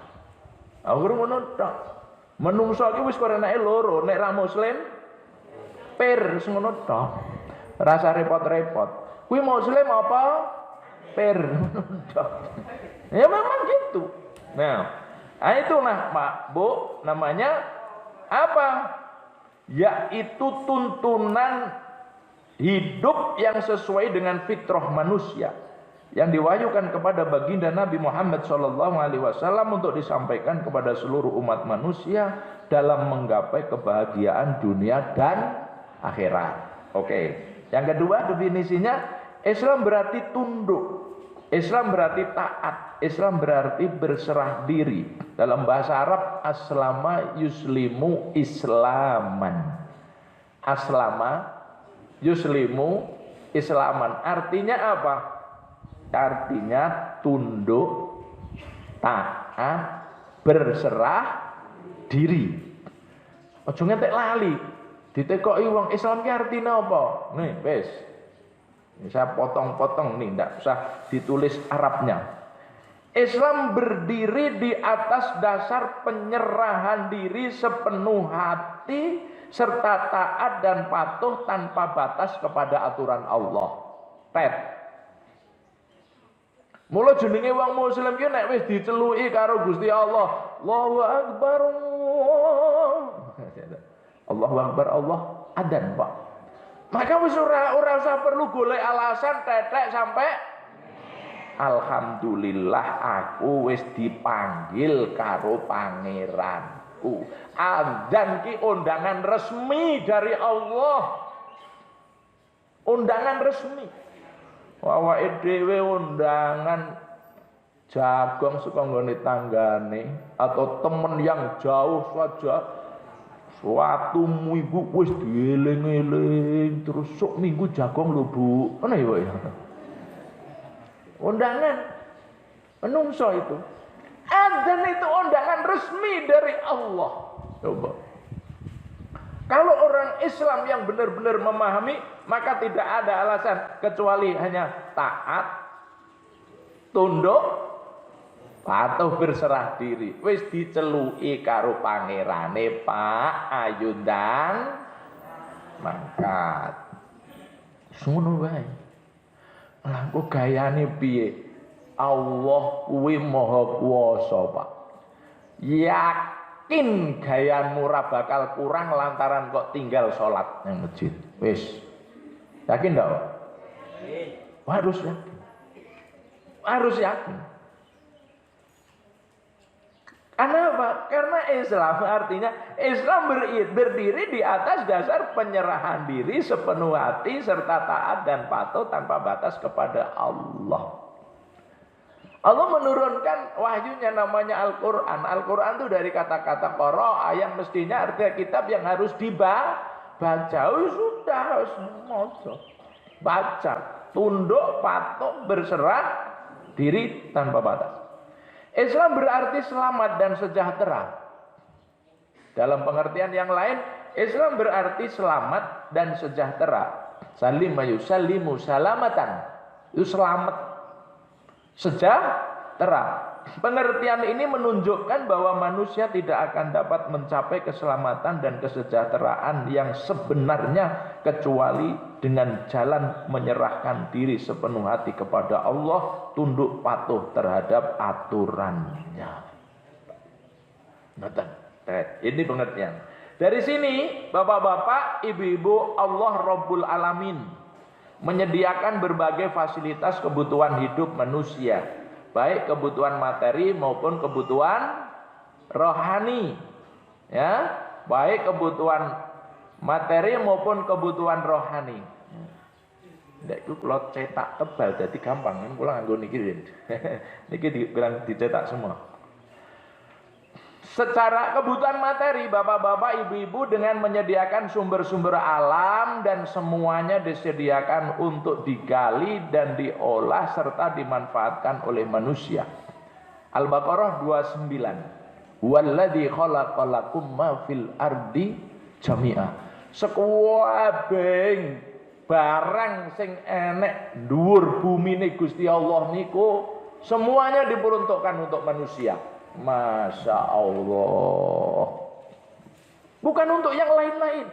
Aku ngono tok. Menungso iki wis kok enake loro, nek ra muslim pir ngono tok. Rasa repot-repot. Kuwi muslim apa? Per. Ya memang gitu. Nah, itulah Pak Bu, namanya apa? Yaitu tuntunan hidup yang sesuai dengan fitrah manusia yang diwahyukan kepada baginda Nabi Muhammad SAW untuk disampaikan kepada seluruh umat manusia dalam menggapai kebahagiaan dunia dan akhirat. Oke. Yang kedua definisinya, Islam berarti tunduk, Islam berarti taat, Islam berarti berserah diri. Dalam bahasa Arab, aslama yuslimu islaman. Aslama yuslimu islaman. Artinya apa? Artinya tunduk, taat, berserah diri. Ojo ngentek lali. Ditekoki wong Islam ki artine apa? Nih, wis. Saya potong-potong nih, ndak usah ditulis Arabnya. Islam berdiri di atas dasar penyerahan diri sepenuh hati serta taat dan patuh tanpa batas kepada aturan Allah. Mula jenenge wong muslim ki nek wis diceluki karo Gusti Allah, Allahu Akbar. Allahu Akbar, Allah adzan, Pak. Maka wis ora usah perlu golek alasan tetek sampai alhamdulillah aku wis dipanggil karo pangeranku. Adzan ki undangan resmi dari Allah. Undangan resmi. Awake dhewe undangan jagong saka nggone tanggane atau temen yang jauh saja. Suatu minggu wis dieling-eling terus sok minggu jagong lho Bu. Ngono ya, Pak ya. Undangan Menungso itu. Adzan itu undangan resmi dari Allah. Coba. Kalau orang Islam yang benar-benar memahami, maka tidak ada alasan kecuali hanya taat, tunduk, patuh, berserah diri. Wis diceluki karo pangerane, Pak, ayo ndang mangkat. Ngono wae. Lah kok gayane piye? Allah kuwi maha kuwasa, Pak. Yakin gayamu ora bakal kurang lantaran kok tinggal sholat nang masjid. Wis. Yakin ndak, Pak? Harus yakin. Harus yakin. Karena apa? Karena Islam artinya Islam berdiri di atas dasar penyerahan diri sepenuh hati serta taat dan patuh tanpa batas kepada Allah. Allah menurunkan wahyunya namanya Al-Quran. Al-Quran itu dari kata-kata qara'a yang mestinya artinya kitab yang harus dibaca. Oh, sudah harus baca, tunduk, patuh, berserah diri tanpa batas. Islam berarti selamat dan sejahtera. Dalam pengertian yang lain, Islam berarti selamat dan sejahtera. Salima yusallimu salamatan. Itu selamat, sejahtera. Pengertian ini menunjukkan bahwa manusia tidak akan dapat mencapai keselamatan dan kesejahteraan yang sebenarnya kecuali dengan jalan menyerahkan diri sepenuh hati kepada Allah, tunduk patuh terhadap aturannya. Ini pengertian. Dari sini, bapak-bapak, ibu-ibu, Allah Rabbul Alamin menyediakan berbagai fasilitas kebutuhan hidup manusia, baik kebutuhan materi maupun kebutuhan rohani, ya, baik kebutuhan materi maupun kebutuhan rohani. Ndak iku kalau cetak tebal jadi gampang kan, kula nganggo niki. Niki dibilang dicetak semua. Secara kebutuhan materi, bapak-bapak, ibu-ibu dengan menyediakan sumber-sumber alam dan semuanya disediakan untuk digali dan diolah serta dimanfaatkan oleh manusia. Al-Baqarah 29. Walladzi khalaqalakum ma fil ardi jami'a. Sekabehing barang sing enek dhuwur bumine Gusti Allah niku semuanya diperuntukkan untuk manusia. Masya Allah. Bukan untuk yang lain-lain.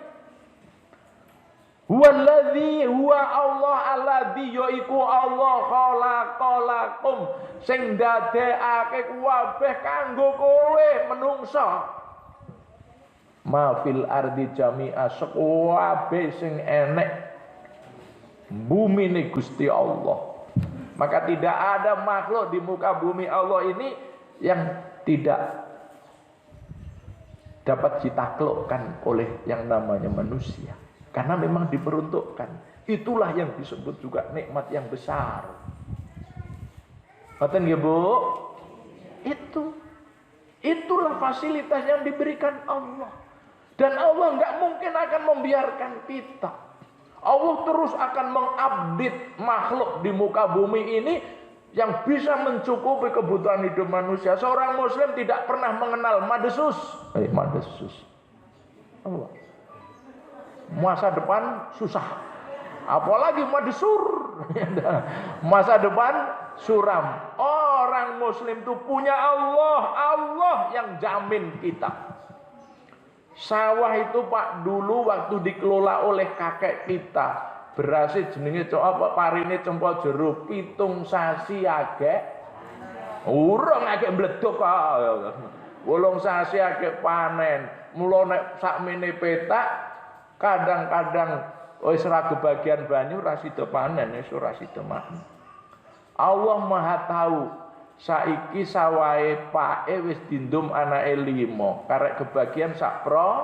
Walladzi huwa Allah alladzi yaiku Allah khalaqalakum sing dadekake kabeh kanggo kowe menungsa. Ma fil ardi jami'a, sekabeh sing enek bumi ini Gusti Allah. Maka tidak ada makhluk di muka bumi Allah ini yang tidak dapat ditaklukkan oleh yang namanya manusia, karena memang diperuntukkan. Itulah yang disebut juga nikmat yang besar. Ngoten nggih, Bu? Itulah fasilitas yang diberikan Allah. Dan Allah nggak mungkin akan membiarkan kita. Allah terus akan mengupdate makhluk di muka bumi ini yang bisa mencukupi kebutuhan hidup manusia. Seorang muslim tidak pernah mengenal madesus. Madesus. Allah. Masa depan susah. Apalagi madesur. Masa depan suram. Orang muslim itu punya Allah. Allah yang jamin kita. Sawah itu Pak dulu waktu dikelola oleh kakek kita, berasnya jenenge parine cempol jero 7 sasi agek. Urung agek mbledok kok. 8 sasi agek panen. Mula nek sakmene petak kadang-kadang wis ora kebagian banyu ora sida panen, wis ora sida makan. Allah Maha tahu. Saiki sawahe pake wis dindum anake 5, karek kebagian sak pro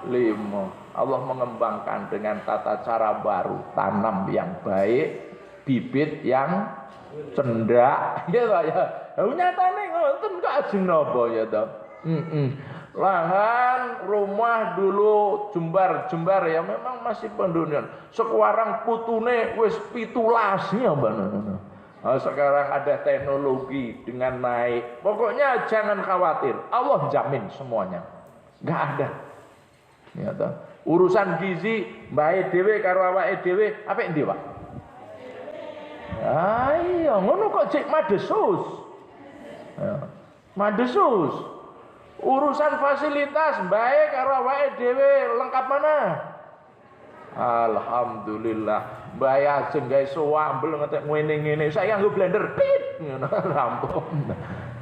5. Allah mengembangkan dengan tata cara baru, tanam yang baik, bibit yang cendak. Ya Pak ya. Nyatane ngoten kok ajeng napa ya to. Lahan rumah dulu jembar ya memang masih pendunian. Sekarang putune wis 17 ya Mbak. Nah, sekarang ada teknologi dengan naik. Pokoknya jangan khawatir. Allah jamin semuanya. Nggak ada. Ya, toh. Urusan gizi mbake dhewe karo awake dhewe apik endi, Pak? Ayo, ngono kok cek madesus. Ya. Madesus. Urusan fasilitas mbake karo awake dhewe lengkap mana? Alhamdulillah. Mbak ajeng gawe sowambel ngetek ngene-ngene. Saya nganggo blender. Tit. Ngono rampung.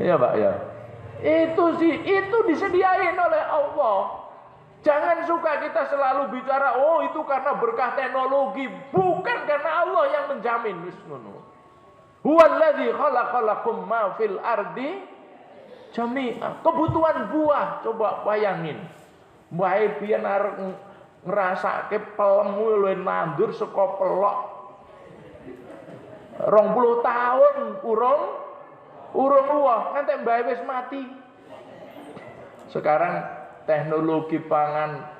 Ya, Pak ya. Itu disediain oleh Allah. Jangan suka kita selalu bicara, oh itu karena berkah teknologi. Bukan, karena Allah yang menjamin. Wis ngono. Huwallazi khalaqalakum ma fil ardi jami'a. Kebutuhan buah, coba bayangin. Mbak biyen arep ngrasake pelemu luwih nandur saka pelok 20 tahun urung luwih nganti mbak wis mati. Sekarang teknologi pangan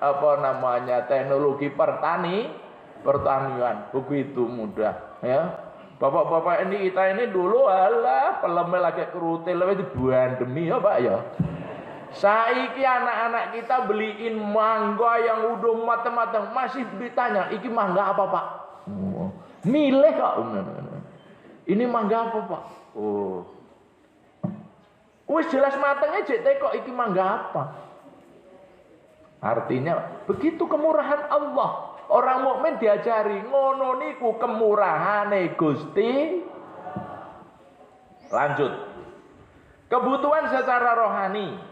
teknologi pertanian begitu mudah ya. Bapak-bapak kita dulu alah peleme lagi kerutil wis dibandemi ya Pak ya. Saiki anak-anak kita beliin mangga yang udah matang-matang masih ditanya, iki mangga apa Pak? Oh, milih kok. Ini mangga apa Pak? Oh, wis jelas matangnya jek kok iki mangga apa? Artinya begitu kemurahan Allah. Orang mukmin diajari ngono niku kemurahane Gusti. Lanjut. Kebutuhan secara rohani,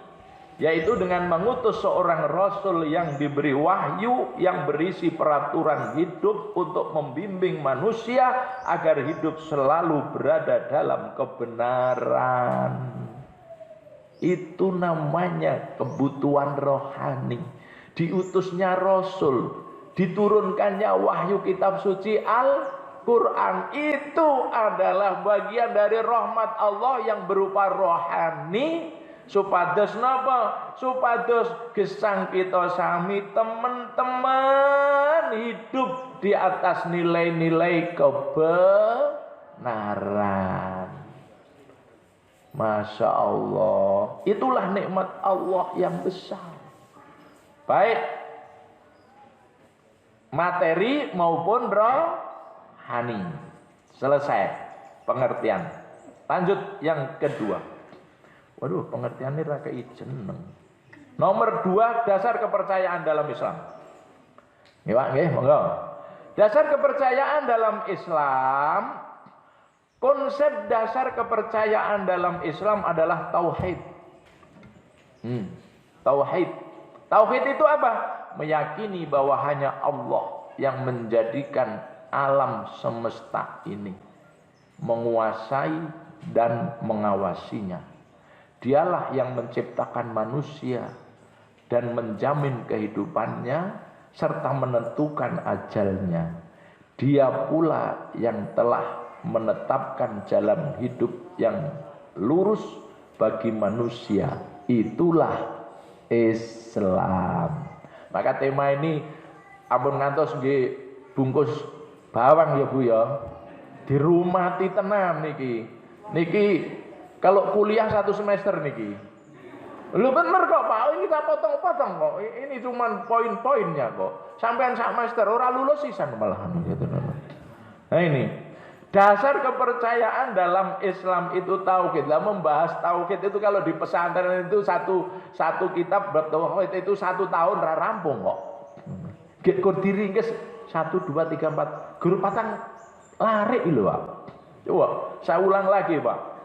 yaitu dengan mengutus seorang rasul yang diberi wahyu yang berisi peraturan hidup untuk membimbing manusia agar hidup selalu berada dalam kebenaran. Itu namanya kebutuhan rohani. Diutusnya rasul, diturunkannya wahyu kitab suci Al-Quran, itu adalah bagian dari rahmat Allah yang berupa rohani. Supados napa? Supados gesang kita sami teman-teman hidup di atas nilai-nilai kebenaran. Masya Allah. Itulah nikmat Allah yang besar. Baik materi maupun rohani. Selesai pengertian. Lanjut yang kedua. Waduh, pengertiannya raka jeneng. Nomor 2, dasar kepercayaan dalam Islam. Nggih, Pak, nggih, monggo. Dasar kepercayaan dalam Islam, konsep dasar kepercayaan dalam Islam adalah tauhid. Tauhid. Tauhid itu apa? Meyakini bahwa hanya Allah yang menjadikan alam semesta ini, menguasai dan mengawasinya. Dialah yang menciptakan manusia dan menjamin kehidupannya serta menentukan ajalnya. Dia pula yang telah menetapkan jalan hidup yang lurus bagi manusia. Itulah Islam. Maka tema ini ampun ngantos nggih bungkus bawang ya Bu ya. Dirumati tenan niki. Niki kalau kuliah 1 semester niki. Lu bener kok Pak, ini tak potong-potong kok. Ini cuman poin-poinnya kok. Sampean sak semester ora lulus sisan malahan gitu. Nah ini dasar kepercayaan dalam Islam itu tauhid. Lah membahas tauhid itu kalau di pesantren itu satu kitab bab tauhid itu 1 tahun ra rampung kok. Gek kur diringkes 1 2 3 4 guru patang lari lho Pak. Coba saya ulang lagi Pak.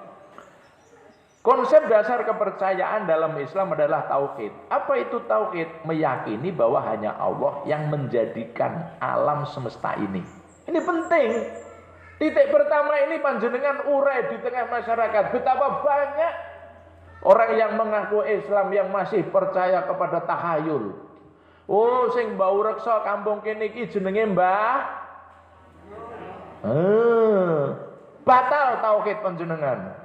Konsep dasar kepercayaan dalam Islam adalah tauhid. Apa itu tauhid? Meyakini bahwa hanya Allah yang menjadikan alam semesta ini. Ini penting. Titik pertama ini panjenengan urai di tengah masyarakat. Betapa banyak orang yang mengaku Islam yang masih percaya kepada tahayul. Oh, sing bau reksa kampung kene iki jenenge Mbah. Batal tauhid panjenengan.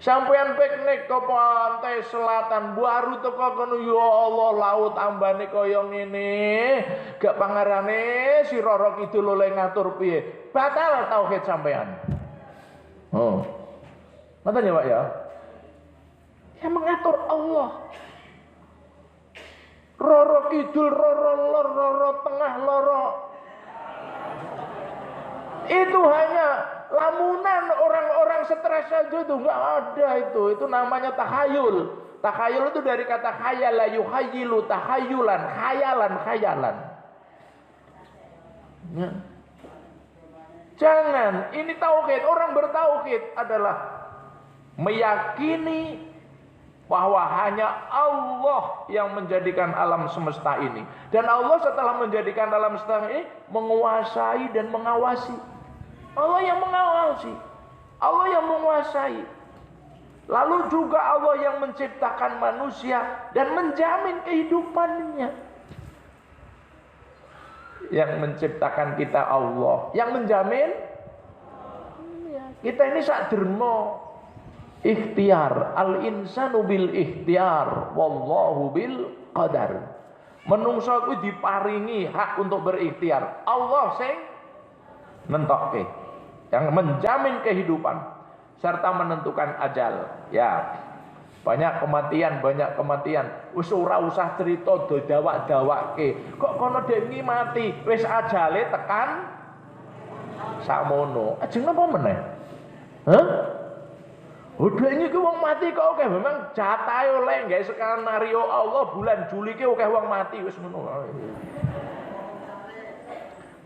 Sampeyan piknik ke pantai selatan, baru teko kono ya Allah laut ambane kaya ngene, gak pangarane si Roro Kidul oleh ngatur piye. Batal tauhid sampeyan. Oh. Ngoten ya Pak ya. Yang mengatur Allah. Roro kidul, roro lor, roro tengah, loro. Itu hanya lamunan orang-orang stres saja itu, enggak ada itu. Itu namanya takhayul. Takhayul itu dari kata khayala yukhayyilu, takhayulan, khayalan. Ya. Jangan, ini tauhid. Orang bertauhid adalah meyakini bahwa hanya Allah yang menjadikan alam semesta ini. Dan Allah setelah menjadikan alam semesta ini menguasai dan mengawasi. Allah yang mengawasi, Allah yang menguasai. Lalu juga Allah yang menciptakan manusia dan menjamin kehidupannya. Yang menciptakan kita Allah, yang menjamin kita ini sak dermo. Ikhtiar, al-insanu bil ikhtiar, wallahu bil qadar. Menungso kuwi diparingi hak untuk berikhtiar. Allah sing nentokke, yang menjamin kehidupan serta menentukan ajal. Ya. Banyak kematian. Wis ora usah cerita do dawak-dawakke. Kok kono dhewe mati, wis ajale tekan sakmono. Ajeng napa meneh? Hah? Udah ini ke wong mati kok oke, memang jatahe oleh guys skenario Allah bulan Juli ke oke wong mati wis ngono.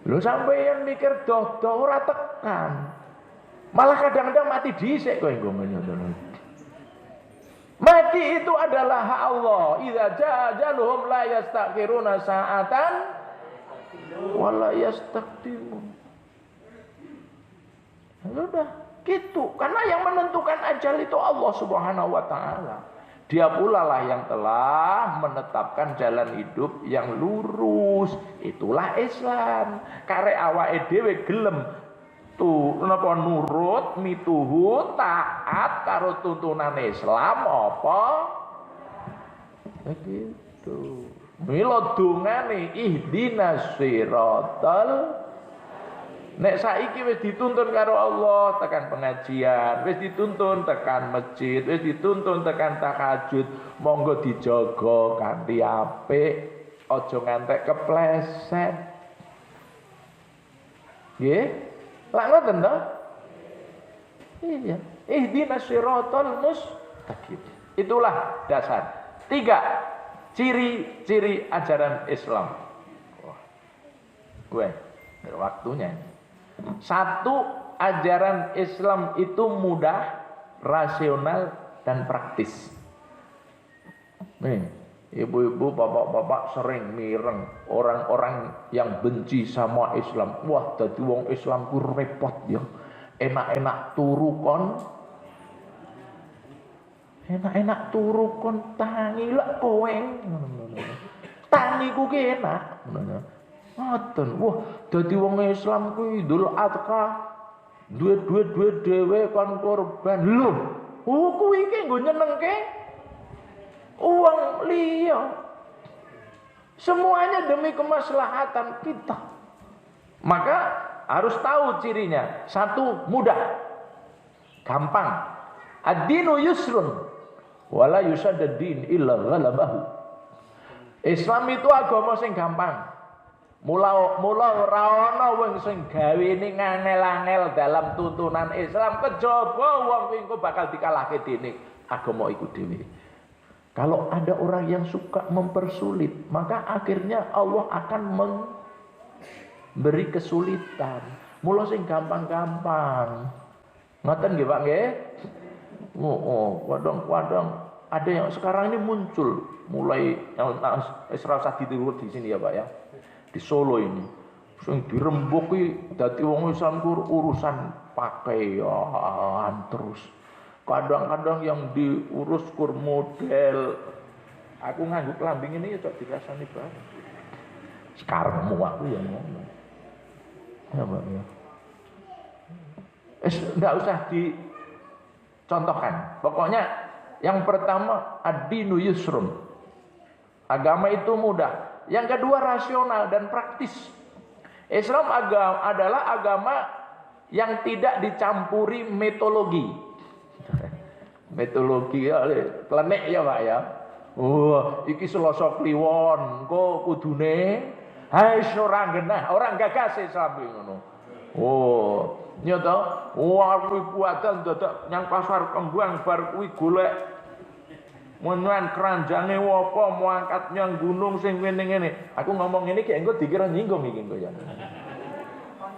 Lho sampeyan mikir doh ora tekan. Malah kadang-kadang mati dhisik kok ngono. Mati itu adalah hak Allah. Idza jaluhum la yastakhiruna sa'atan wa la yastaqdimun. Sudah. Gitu, karena yang menentukan ajal itu Allah Subhanahu wa taala. Dia pula lah yang telah menetapkan jalan hidup yang lurus. Itulah Islam. Karek awake dhewe gelem napa nurut mituhu taat karo tuntunan Islam apa? Begitu. Mila dongane ihdinas siratal. Nek saiki wis dituntun karo Allah tekan pengajian, wis dituntun tekan masjid, wis dituntun tekan tahajud, monggo dijaga kanthi apik, aja ngantek kepleset. Nggih? Lak ngoten to? Iya. Ihdinas siratal mustaqim. Itulah dasar. 3 ciri-ciri ajaran Islam. Wah. Gue waktunya. 1, ajaran Islam itu mudah, rasional, dan praktis. Nih, ibu-ibu, bapak-bapak sering mireng orang-orang yang benci sama Islam. Wah, dadi wong Islam ku repot ya. Enak-enak turu kon tangi lek kowe. Tangi ku ki enak. Ngoten. Wah, dadi wong Islam kuwi Idul Adha duwe dhewe kon korban. Lho, kuwi iki nggo nyenengke wong liya. Semuanya demi kemaslahatan kita. Maka harus tahu cirinya. 1, mudah. Gampang. Ad-dinu yusrun wala yusaddad din illa ghalabahu. Islam itu agama sing gampang. Mula ora ana wong sing gawene ngangel-angel dalam tuntunan Islam kejaba wong kuwi engko bakal dikalahke dene agama iku dhewe. Kalau ada orang yang suka mempersulit, maka akhirnya Allah akan memberi kesulitan. Mula sing gampang-gampang. Ngoten nggih Pak nggih? Kadang-kadang ada yang sekarang ini muncul mulai Isra usah ditiru di sini ya Pak ya. Di Solo ini sing dirembuki dadi wong Islam urusan pakaian terus. Kadang-kadang yang diurus kur model. Aku nganggo klambi ini ya cok dirasani banget. Sekarang aku ya ngomong. Ya Pak ya. Enggak usah dicontohkan. Pokoknya yang pertama ad-dinu yusrun. Agama itu mudah. Yang kedua rasional dan praktis. Islam adalah agama yang tidak dicampuri mitologi. Mitologi ya klenik ya Pak ya. Iki Selasa Kliwon, engko kudune ora genah, ora gagas Islam ngono. Nyata, kuwi kuatan dadak nyang pasar Kembang bar kuwi golek menuan keranjange apa mau angkat nyang gunung sing ngene-ngene. Aku ngomong ngene ki engko dikira nyinggung iki engko ya.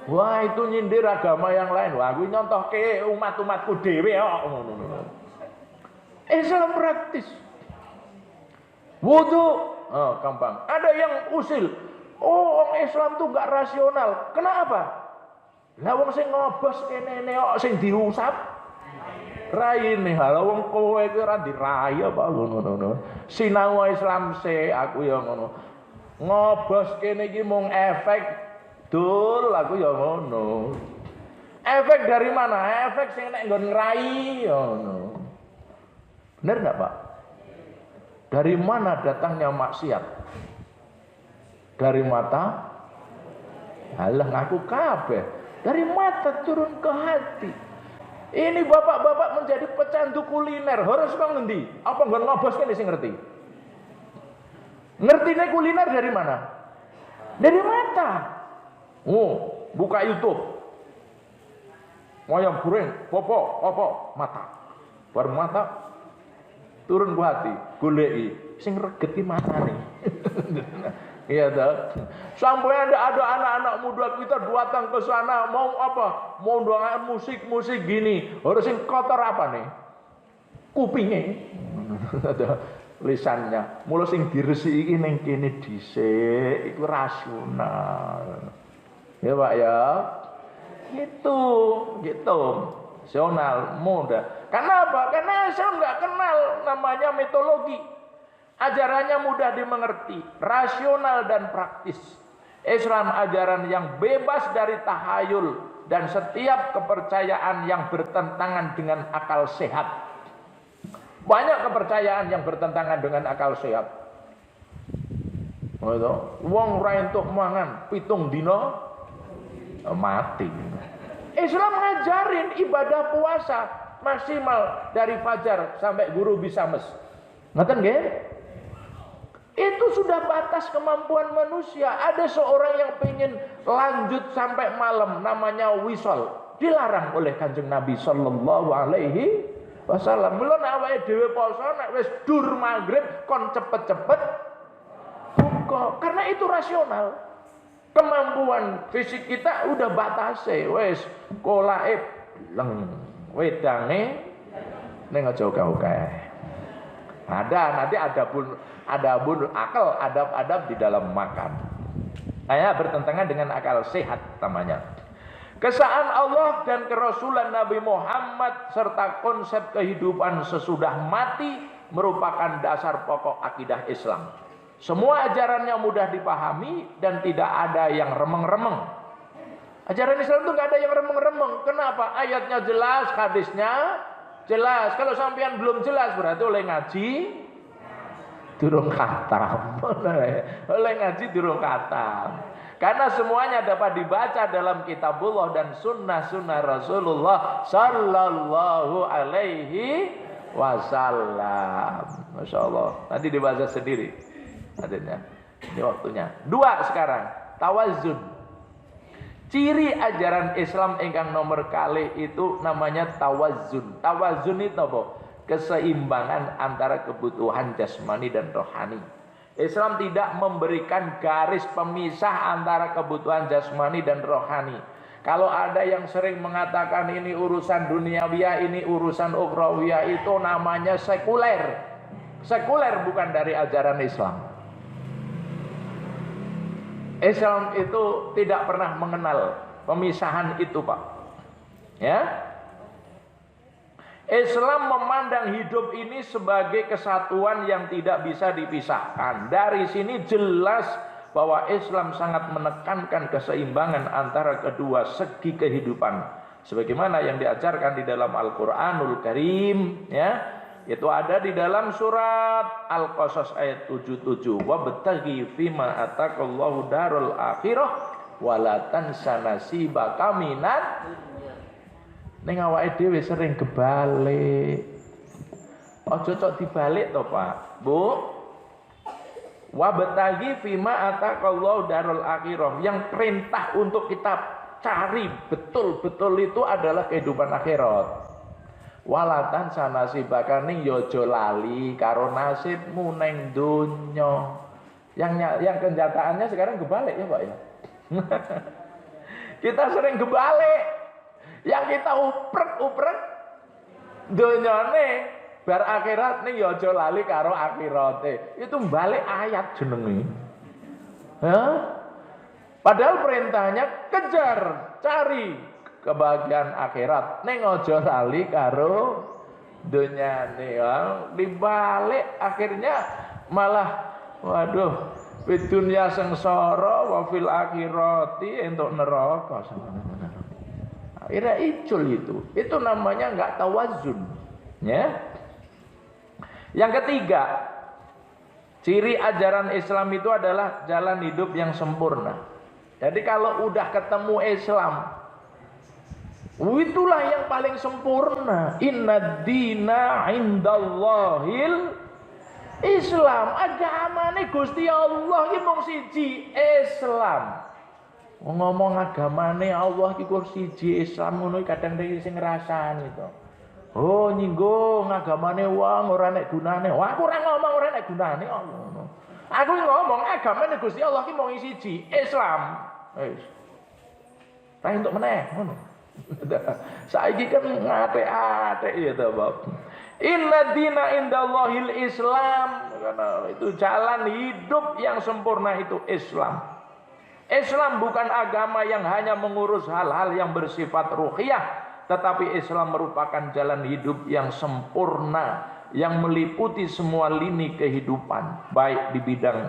Wah, itu nyindir agama yang lain. Wah, aku nyontohke umat-umatku dhewe kok ngono. Islam praktis. Wudu, gampang. Ada yang usil. Orang Islam tuh enggak rasional. Kenapa? Lah wong sing ngobos kene kok sing diusap raine. Lah wong kowe iki ora dirai apa ngono. Sinau Islam se aku ya ngono. Ngobos kene iki mung efek dul aku ya ngono. Efek dari mana? Efek sing nek nggon ngrai ya ngono. Bener enggak, Pak? Dari mana datangnya maksiat? Dari mata? Halah ngaku kabeh. Dari mata turun ke hati. Ini bapak-bapak menjadi pecandu kuliner. Harus kok ngendi? Apa nggon ngobos kene sing ngerti? Ngertine kuliner dari mana? Dari mata. Buka YouTube. Wayang goreng, popo, mata. Baru mata turun ke hati, goleki sing reget ki matane. Iya dah. Sampai ada anak-anak muda kita datang ke sana mau apa? Mau doangan musik gini. Harus sing kotor apa nih? Kupinge. Ada lisannya. Mula sing diresiki ning kene dhisik iku rasional. Ya Pak ya. Gitu. Rasional, mudah. Kenapa? Karena saya nggak kenal namanya mitologi. Ajarannya mudah dimengerti, rasional dan praktis. Islam ajaran yang bebas dari tahayul dan setiap kepercayaan yang bertentangan dengan akal sehat. Banyak kepercayaan yang bertentangan dengan akal sehat. Wong ora entuk mangan 7 dina mati. Islam ngajarin ibadah puasa maksimal dari fajar sampai guru bisa mes. Ngoten nggih? Itu sudah batas kemampuan manusia. Ada seorang yang pengen lanjut sampai malam, namanya wisol. Dilarang oleh Kanjeng Nabi sallallahu alaihi wasallam. Mula nek awake dhewe poso nek wis dur maghrib kon cepet-cepet buka. Karena itu rasional. Kemampuan fisik kita udah batase wis kolaib leng wedange ning aja oke-oke. Nanti ada pun akal, adab-adab di dalam makan. Bertentangan dengan akal sehat namanya. Keesaan Allah dan kerasulan Nabi Muhammad serta konsep kehidupan sesudah mati merupakan dasar pokok akidah Islam. Semua ajarannya mudah dipahami dan tidak ada yang remeng-remeng. Ajaran Islam itu nggak ada yang remeng-remeng. Kenapa? Ayatnya jelas, hadisnya jelas. Kalau sampean belum jelas berarti oleh ngaji durung khatam. Oleh ngaji durung khatam. Karena semuanya dapat dibaca dalam kitabullah dan sunnah-sunnah Rasulullah sallallahu alaihi wasallam. Masya Allah. Nanti dibaca sendiri. Adanya. Ini waktunya. 2 sekarang. Tawazun. Ciri ajaran Islam ingkang nomor kali itu namanya tawazun. Tawazun itu apa? Keseimbangan antara kebutuhan jasmani dan rohani. Islam tidak memberikan garis pemisah antara kebutuhan jasmani dan rohani. Kalau ada yang sering mengatakan ini urusan duniawiyah, ini urusan ukhrawiyah, itu namanya sekuler. Sekuler bukan dari ajaran Islam. Islam itu tidak pernah mengenal pemisahan itu, Pak. Ya. Islam memandang hidup ini sebagai kesatuan yang tidak bisa dipisahkan. Dari sini jelas bahwa Islam sangat menekankan keseimbangan antara kedua segi kehidupan. Sebagaimana yang diajarkan di dalam Al-Quranul Karim, ya. Itu ada di dalam surat Al-Qasas ayat 77. Wabtaghi fima ataqallahu darul akhirah wala tansa nasibaka minad. Ning awake dhewe sering kebalik. Aja cok dibalik to, Pak. Bu. Wa batagi fima ataqallahu darul akhirah. Yang perintah untuk kita cari betul-betul itu adalah kehidupan akhirat. Walatan sanasibaka ning yo aja lali karo nasibmu ning donya. Yang kenyataannya sekarang kebalik ya, Pak ya. Kita sering kebalik. Yang kita uprek donyane bar akhirat ning yo aja lali karo akhirate. Itu balik ayat jenenge. Hah? Padahal perintahnya kejar, cari kebahagiaan akhirat. Ning aja lali karo dunyane. Dibalik akhirnya malah waduh, fid dunya sengsara wa fil akhirati entuk neraka. Akhirnya icul itu. Itu namanya enggak tawazun, ya. Yang ketiga, ciri ajaran Islam itu adalah jalan hidup yang sempurna. Jadi kalau udah ketemu Islam, itulah yang paling sempurna. Inna dina indallahil Islam. Agamane Gusti Allah iki mung siji, Islam. Ngomong agamane Allah iki kok siji Islam ngono kadang dhewe sing ngrasani to. Oh nyinggung agamane wong ora nek gunane. Wah aku ora ngomong ora nek gunane ngono. Aku ngomong agamane Gusti Allah iki mung siji, Islam. Wis. Ta entuk meneh ngono. Saiki kan ngate-ate ya to, Bapak. Inna dina indallahil Islam. Karena itu jalan hidup yang sempurna itu Islam. Islam bukan agama yang hanya mengurus hal-hal yang bersifat ruhiyah, tetapi Islam merupakan jalan hidup yang sempurna yang meliputi semua lini kehidupan, baik di bidang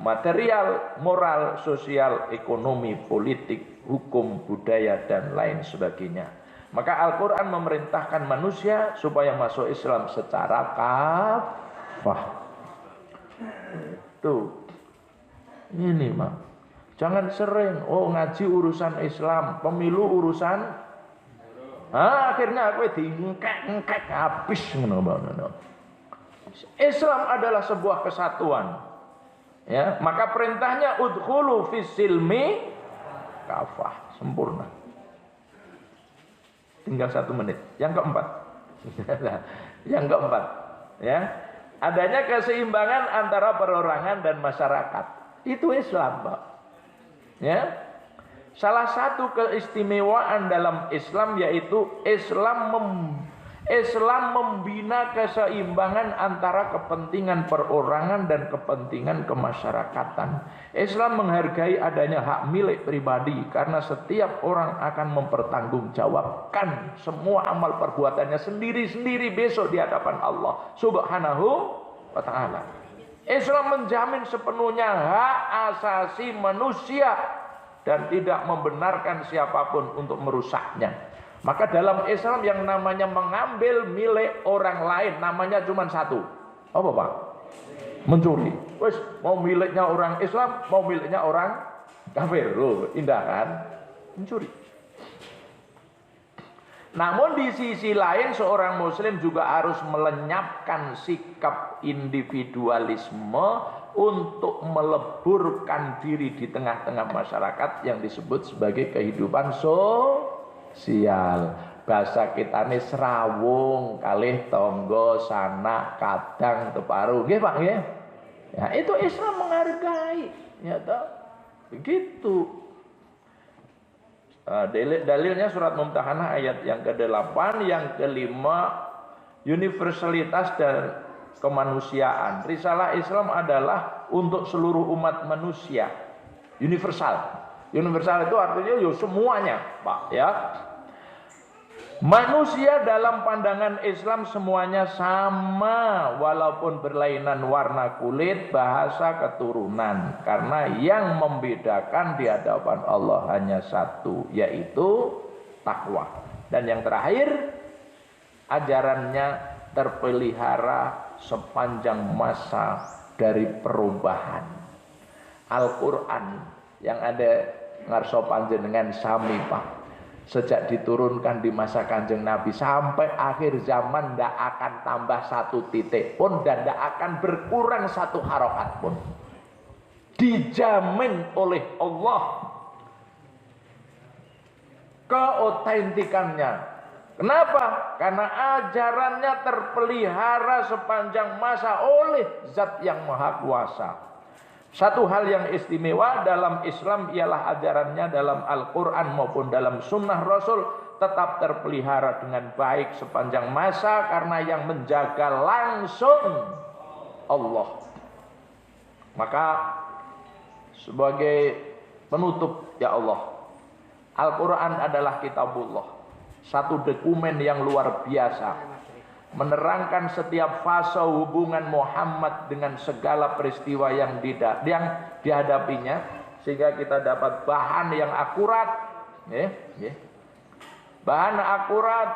material, moral, sosial, ekonomi, politik, hukum, budaya, dan lain sebagainya. Maka Al-Quran memerintahkan manusia supaya masuk Islam secara kafah. Tuh. Ini mah. Jangan sering, ngaji urusan Islam, pemilu urusan. Akhirnya aku diengkek habis ngono. Islam adalah sebuah kesatuan. Ya, maka perintahnya udkhulu fis silmi kafah, sempurna. Tinggal 1 menit. Yang keempat. Yang keempat, ya. Adanya keseimbangan antara perorangan dan masyarakat. Itu Islam, Pak. Ya. Salah satu keistimewaan dalam Islam yaitu Islam membina keseimbangan antara kepentingan perorangan dan kepentingan kemasyarakatan. Islam menghargai adanya hak milik pribadi karena setiap orang akan mempertanggungjawabkan semua amal perbuatannya sendiri-sendiri besok di hadapan Allah Subhanahu wa taala. Islam menjamin sepenuhnya hak asasi manusia dan tidak membenarkan siapapun untuk merusaknya. Maka dalam Islam yang namanya mengambil milik orang lain namanya cuma satu. Apa, Pak? Mencuri. Wes, mau miliknya orang Islam, mau miliknya orang kafir. Loh, indah kan? Mencuri. Namun di sisi lain seorang muslim juga harus melenyapkan sikap individualisme untuk meleburkan diri di tengah-tengah masyarakat yang disebut sebagai kehidupan sosial. Bahasa kitane serawung kalih tangga sanak kadang teparu. Nggih, Pak, nggih. Ya, itu Islam menghargai, ya toh. Begitu. Dalilnya surat Mumtahanah ayat yang ke-8, yang ke-5 universalitas dan kemanusiaan. Risalah Islam adalah untuk seluruh umat manusia. Universal. Universal itu artinya semuanya, Pak, ya. Manusia dalam pandangan Islam semuanya sama walaupun berlainan warna kulit, bahasa, keturunan. Karena yang membedakan di hadapan Allah hanya satu, yaitu takwa. Dan yang terakhir, ajarannya terpelihara sepanjang masa dari perubahan. Al-Quran yang ada ngarso panjenengan sami Pak. Sejak diturunkan di masa Kanjeng Nabi sampai akhir zaman tidak akan tambah satu titik pun dan tidak akan berkurang satu harokat pun. Dijamin oleh Allah keotentikannya. Kenapa? Karena ajarannya terpelihara sepanjang masa oleh Zat yang Maha Kuasa. Satu hal yang istimewa dalam Islam ialah ajarannya dalam Al-Quran maupun dalam Sunnah Rasul tetap terpelihara dengan baik sepanjang masa karena yang menjaga langsung Allah. Maka sebagai penutup ya Allah, Al-Quran adalah kitabullah, satu dokumen yang luar biasa menerangkan setiap fase hubungan Muhammad dengan segala peristiwa yang dihadapinya, sehingga kita dapat bahan yang akurat, bahan akurat,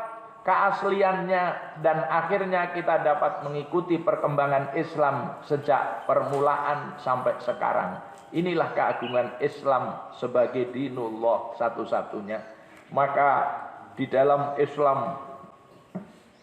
keasliannya, dan akhirnya kita dapat mengikuti perkembangan Islam sejak permulaan sampai sekarang. Inilah keagungan Islam sebagai dinullah satu-satunya. Maka di dalam Islam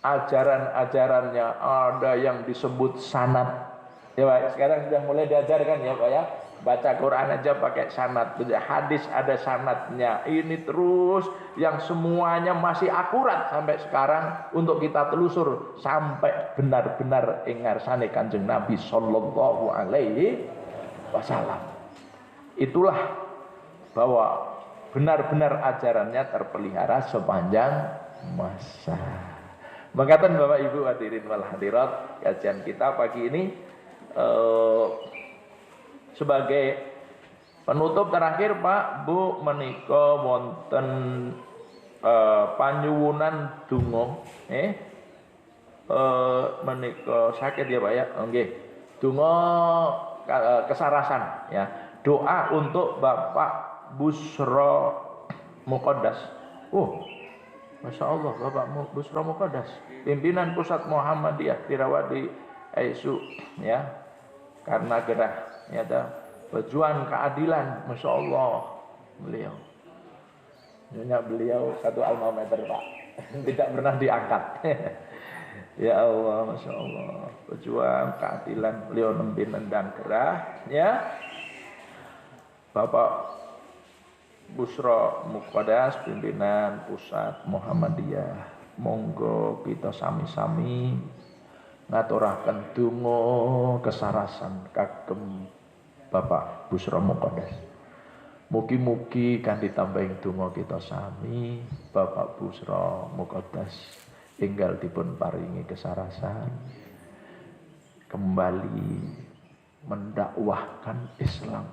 ajaran-ajarannya ada yang disebut sanad. Ya Pak, sekarang sudah mulai diajarkan ya Pak ya. Baca Quran aja pakai sanad. Hadis ada sanadnya. Ini terus yang semuanya masih akurat sampai sekarang untuk kita telusur sampai benar-benar ingarsane Kanjeng Nabi sallallahu alaihi wasallam. Itulah bahwa benar-benar ajarannya terpelihara sepanjang masa. Mengatakan Bapak Ibu hadirin wal hadirat, kajian kita pagi ini sebagai penutup terakhir Pak Bu menika wonten panyuwunan donga menika sakit ya Pak ya. Nggih. Donga kesarasan ya. Doa untuk Bapak Busro Muqaddas. Masya Allah, Bapak Busro Muqaddas, pimpinan pusat Muhammadiyah dirawat di ISU ya, karena gerah ya, pejuang keadilan, Masya Allah beliau satu alma mater Pak, tidak pernah diangkat. Ya Allah, Masya Allah, pejuang keadilan, beliau nembe nendang gerah ya. Bapak Busro Muqaddas, pimpinan pusat Muhammadiyah, monggo kita sami-sami ngaturaken donga kesarasan kagem Bapak Busro Muqaddas. Mugi-mugi kan ditambahi donga kita sami, Bapak Busro Muqaddas enggal dipun paringi kesarasan kembali mendakwahkan Islam,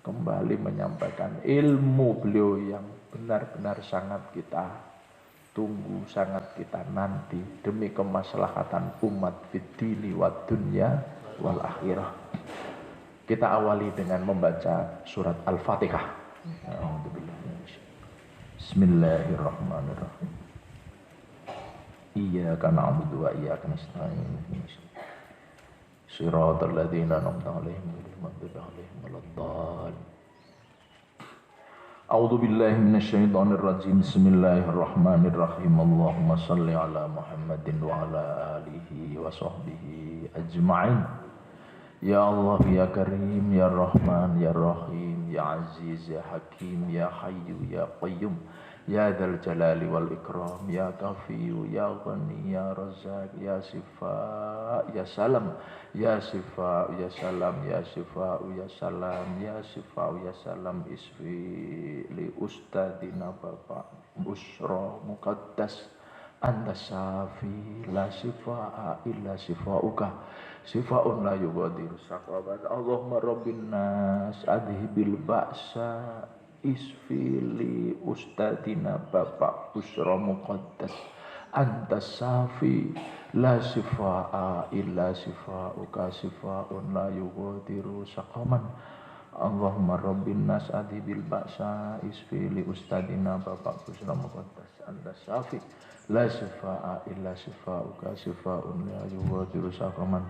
kembali menyampaikan ilmu beliau yang benar-benar sangat kita tunggu, sangat kita nanti demi kemaslahatan umat fid dini wad dunya wal akhirah. Kita awali dengan membaca surat Al-Fatihah. Bismillahirrahmanirrahim. Iyyaka na'budu wa iyyaka nasta'in. Shiratal ladzina an'amta 'alaihim ghairil maghdubi 'alaihim waladdallin. A'udzu billahi minasyaitonir rajim. Bismillahirrahmanirrahim. Allahumma shalli ala Muhammadin wa ala alihi wa sahbihi ajma'in. Ya Allah ya Karim ya Rahman ya Rahim ya Aziz ya Hakim ya Hayyu ya Qayyum ya Dzal Jalali wal Ikram ya Kafiyu ya Ghani ya Razzaq ya Sifa ya Salam ya Sifa ya Salam ya Sifa ya Salam ya Sifa ya Salam isfi li ustadina Bapak Busro Muqaddas anta syafi la sifaa illa sifauka sifaun la yughadiru saqaban. Allahumma rabbin nas adhibil ba'sa isfili ustadina Bapak Busro Muqaddas anta syafi la sifaa illa sifauka sifaun la yughadiru saqaman. Allahumma rabbin nas adhibil ba'sa isfili ustadina Bapak Busro Muqaddas anta syafi la sifaa illa sifauka sifaun la yughadiru saqaman.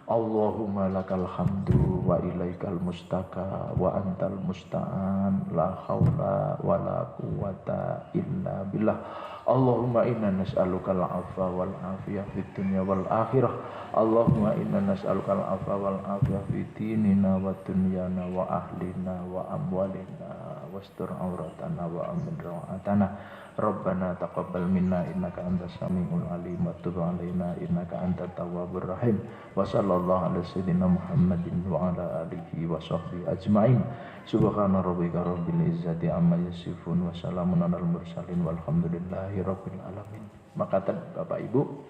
Allahumma lakal hamdu wa ilaikal mustaka wa antal musta'an la haula wa la quwata illa billah. Allahumma inna nas'aluka al-'afwa wal 'afiyah fid dunya wal akhirah. Allahumma inna nas'aluka al-'afwa wal 'afiyah fid dinina wa dunyana wa ahlina wa amwalina wastur auratana wa amin rawatana. Rabbana taqabbal minna innaka antas samiul alim wa tub alaina innaka antat tawwabur rahim. Wa sallallahu ala sayyidina Muhammadin wa ala alihi wa sahbihi ajmain. Subhana rabbika rabbil izzati amma yasifun wa salamun alal mursalin walhamdulillahi rabbil alamin. Makaten Bapak Ibu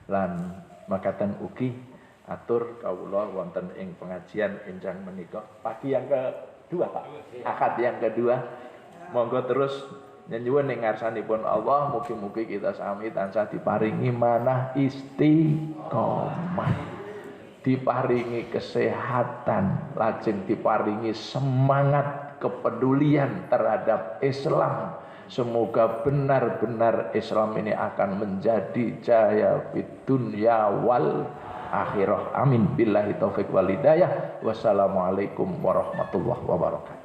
lan makaten ugi atur kawula wonten ing pengajian enjang menika pagi yang kedua Pak. Akad yang kedua. Monggo terus nyuwun ing ngarsanipun Allah, mugi-mugi kita sami tansah diparingi manah istiqomah, diparingi kesehatan, lajeng diparingi semangat kepedulian terhadap Islam. Semoga benar-benar Islam ini akan menjadi jaya fid dunya wal akhirah. Amin. Billahi taufik wal hidayah. Wassalamualaikum warahmatullahi wabarakatuh.